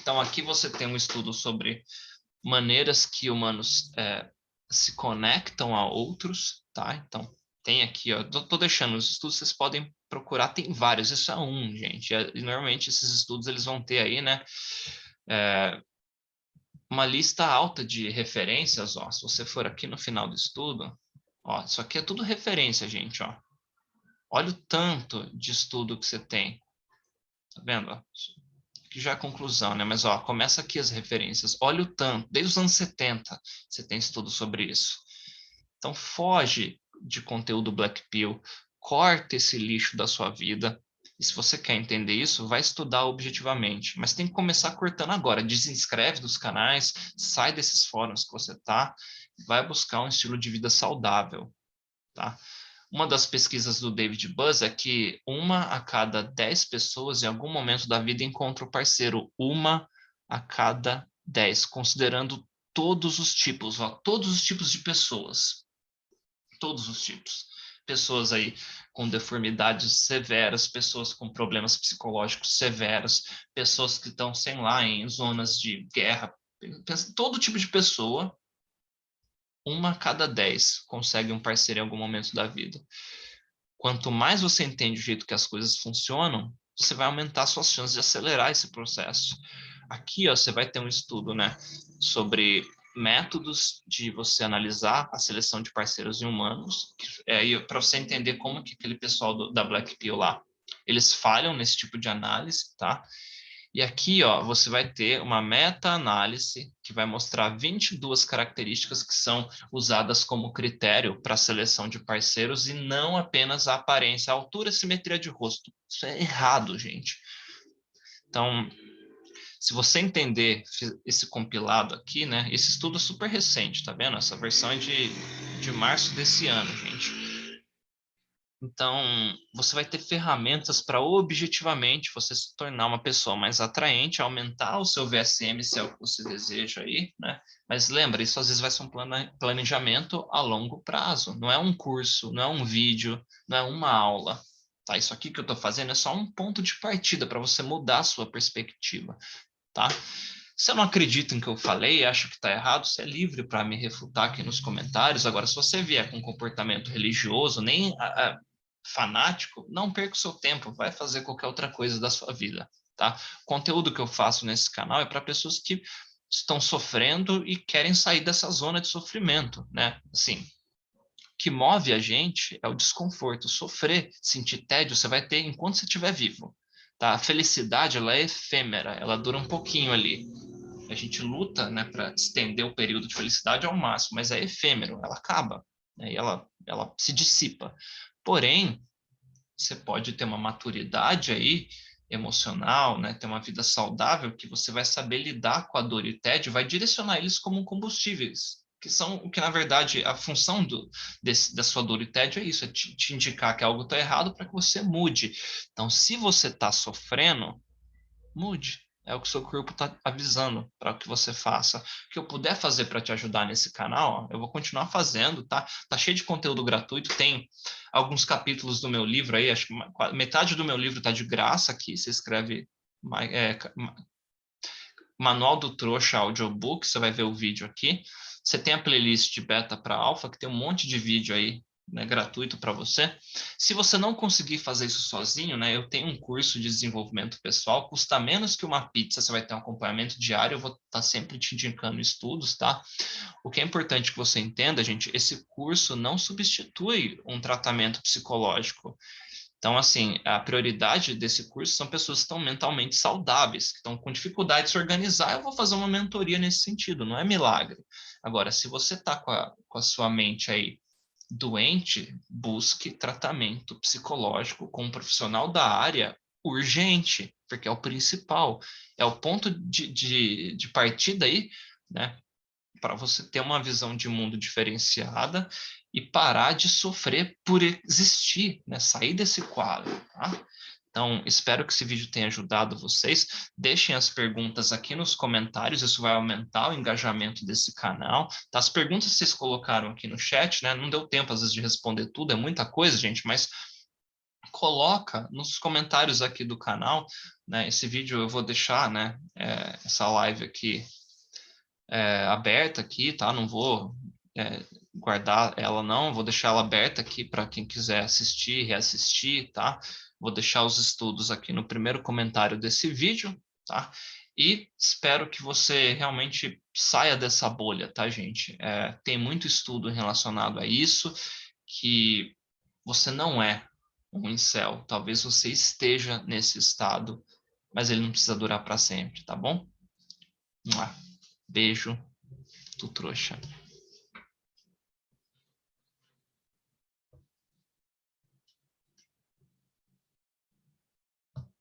Então, aqui você tem um estudo sobre maneiras que humanos se conectam a outros, tá? Então, tem aqui, ó, tô deixando os estudos, vocês podem procurar, tem vários, isso é um, gente. E normalmente esses estudos eles vão ter aí, né? Uma lista alta de referências, ó. Se você for aqui no final do estudo, ó, isso aqui é tudo referência, gente, ó. Olha o tanto de estudo que você tem. Tá vendo? Ó? Que já é conclusão, né? Mas ó, começa aqui as referências. Olha o tanto, desde os anos 70 você tem estudo sobre isso. Então foge de conteúdo Black Pill, corta esse lixo da sua vida. E se você quer entender isso, vai estudar objetivamente. Mas tem que começar cortando agora. Desinscreve dos canais, sai desses fóruns que você tá, vai buscar um estilo de vida saudável, tá? Uma das pesquisas do David Buzz é que 1 a cada 10 pessoas, em algum momento da vida, encontra o parceiro. 1 a cada 10, considerando todos os tipos, ó, todos os tipos de pessoas. Todos os tipos. Pessoas aí com deformidades severas, pessoas com problemas psicológicos severos, pessoas que estão, sei lá, em zonas de guerra. Todo tipo de pessoa, 1 a cada 10 consegue um parceiro em algum momento da vida. Quanto mais você entende o jeito que as coisas funcionam, você vai aumentar suas chances de acelerar esse processo. Aqui, ó, você vai ter um estudo, né, sobre métodos de você analisar a seleção de parceiros em humanos, para você entender como que aquele pessoal da Black Pill lá, eles falham nesse tipo de análise, tá? E aqui, ó, você vai ter uma meta-análise que vai mostrar 22 características que são usadas como critério para a seleção de parceiros e não apenas a aparência, a altura e simetria de rosto. Isso é errado, gente. Então, se você entender esse compilado aqui, né? Esse estudo é super recente, tá vendo? Essa versão é de março desse ano, gente. Então, você vai ter ferramentas para objetivamente você se tornar uma pessoa mais atraente, aumentar o seu VSM, se é o que você deseja aí, né? Mas lembra, isso às vezes vai ser um planejamento a longo prazo. Não é um curso, não é um vídeo, não é uma aula. Tá? Isso aqui que eu estou fazendo é só um ponto de partida para você mudar a sua perspectiva, tá? Se eu não acredito em que eu falei e acho que está errado, você é livre para me refutar aqui nos comentários. Agora, se você vier com comportamento religioso, nem fanático, não perca o seu tempo, vai fazer qualquer outra coisa da sua vida, tá? O conteúdo que eu faço nesse canal é para pessoas que estão sofrendo e querem sair dessa zona de sofrimento, né? Assim, o que move a gente é o desconforto, sofrer, sentir tédio, você vai ter enquanto você estiver vivo, tá? A felicidade, ela é efêmera, ela dura um pouquinho ali. A gente luta, né, para estender o período de felicidade ao máximo, mas é efêmero, ela acaba, né, e ela se dissipa. Porém, você pode ter uma maturidade aí emocional, né, ter uma vida saudável que você vai saber lidar com a dor e o tédio, vai direcionar eles como combustíveis, que são o que na verdade a função da sua dor e tédio é isso, é te indicar que algo está errado para que você mude. Então, se você está sofrendo, mude. É o que o seu corpo está avisando para que você faça. O que eu puder fazer para te ajudar nesse canal, ó, eu vou continuar fazendo, tá? Tá cheio de conteúdo gratuito. Tem alguns capítulos do meu livro aí, acho que metade do meu livro tá de graça aqui. Você escreve Manual do Trouxa Audiobook, você vai ver o vídeo aqui. Você tem a playlist de beta para alfa, que tem um monte de vídeo aí, né, gratuito para você. Se você não conseguir fazer isso sozinho, né, eu tenho um curso de desenvolvimento pessoal, custa menos que uma pizza, você vai ter um acompanhamento diário, eu vou estar sempre te indicando estudos, tá? O que é importante que você entenda, gente, esse curso não substitui um tratamento psicológico. Então, assim, a prioridade desse curso são pessoas que estão mentalmente saudáveis, que estão com dificuldade de se organizar. Eu vou fazer uma mentoria nesse sentido, não é milagre. Agora, se você está com a sua mente aí doente, busque tratamento psicológico com um profissional da área urgente, porque é o principal, é o ponto de partida aí, né? Para você ter uma visão de mundo diferenciada e parar de sofrer por existir, né? Sair desse quadro, tá? Então, espero que esse vídeo tenha ajudado vocês. Deixem as perguntas aqui nos comentários, isso vai aumentar o engajamento desse canal. Tá? As perguntas que vocês colocaram aqui no chat, né? Não deu tempo, às vezes, de responder tudo, é muita coisa, gente, mas coloca nos comentários aqui do canal, né? Esse vídeo eu vou deixar, né? Essa live aqui aberta aqui, tá? Não vou guardar ela não, vou deixar ela aberta aqui para quem quiser assistir, reassistir, tá? Vou deixar os estudos aqui no primeiro comentário desse vídeo, tá? E espero que você realmente saia dessa bolha, tá, gente? Tem muito estudo relacionado a isso, que você não é um incel. Talvez você esteja nesse estado, mas ele não precisa durar para sempre, tá bom? Beijo, tu trouxa.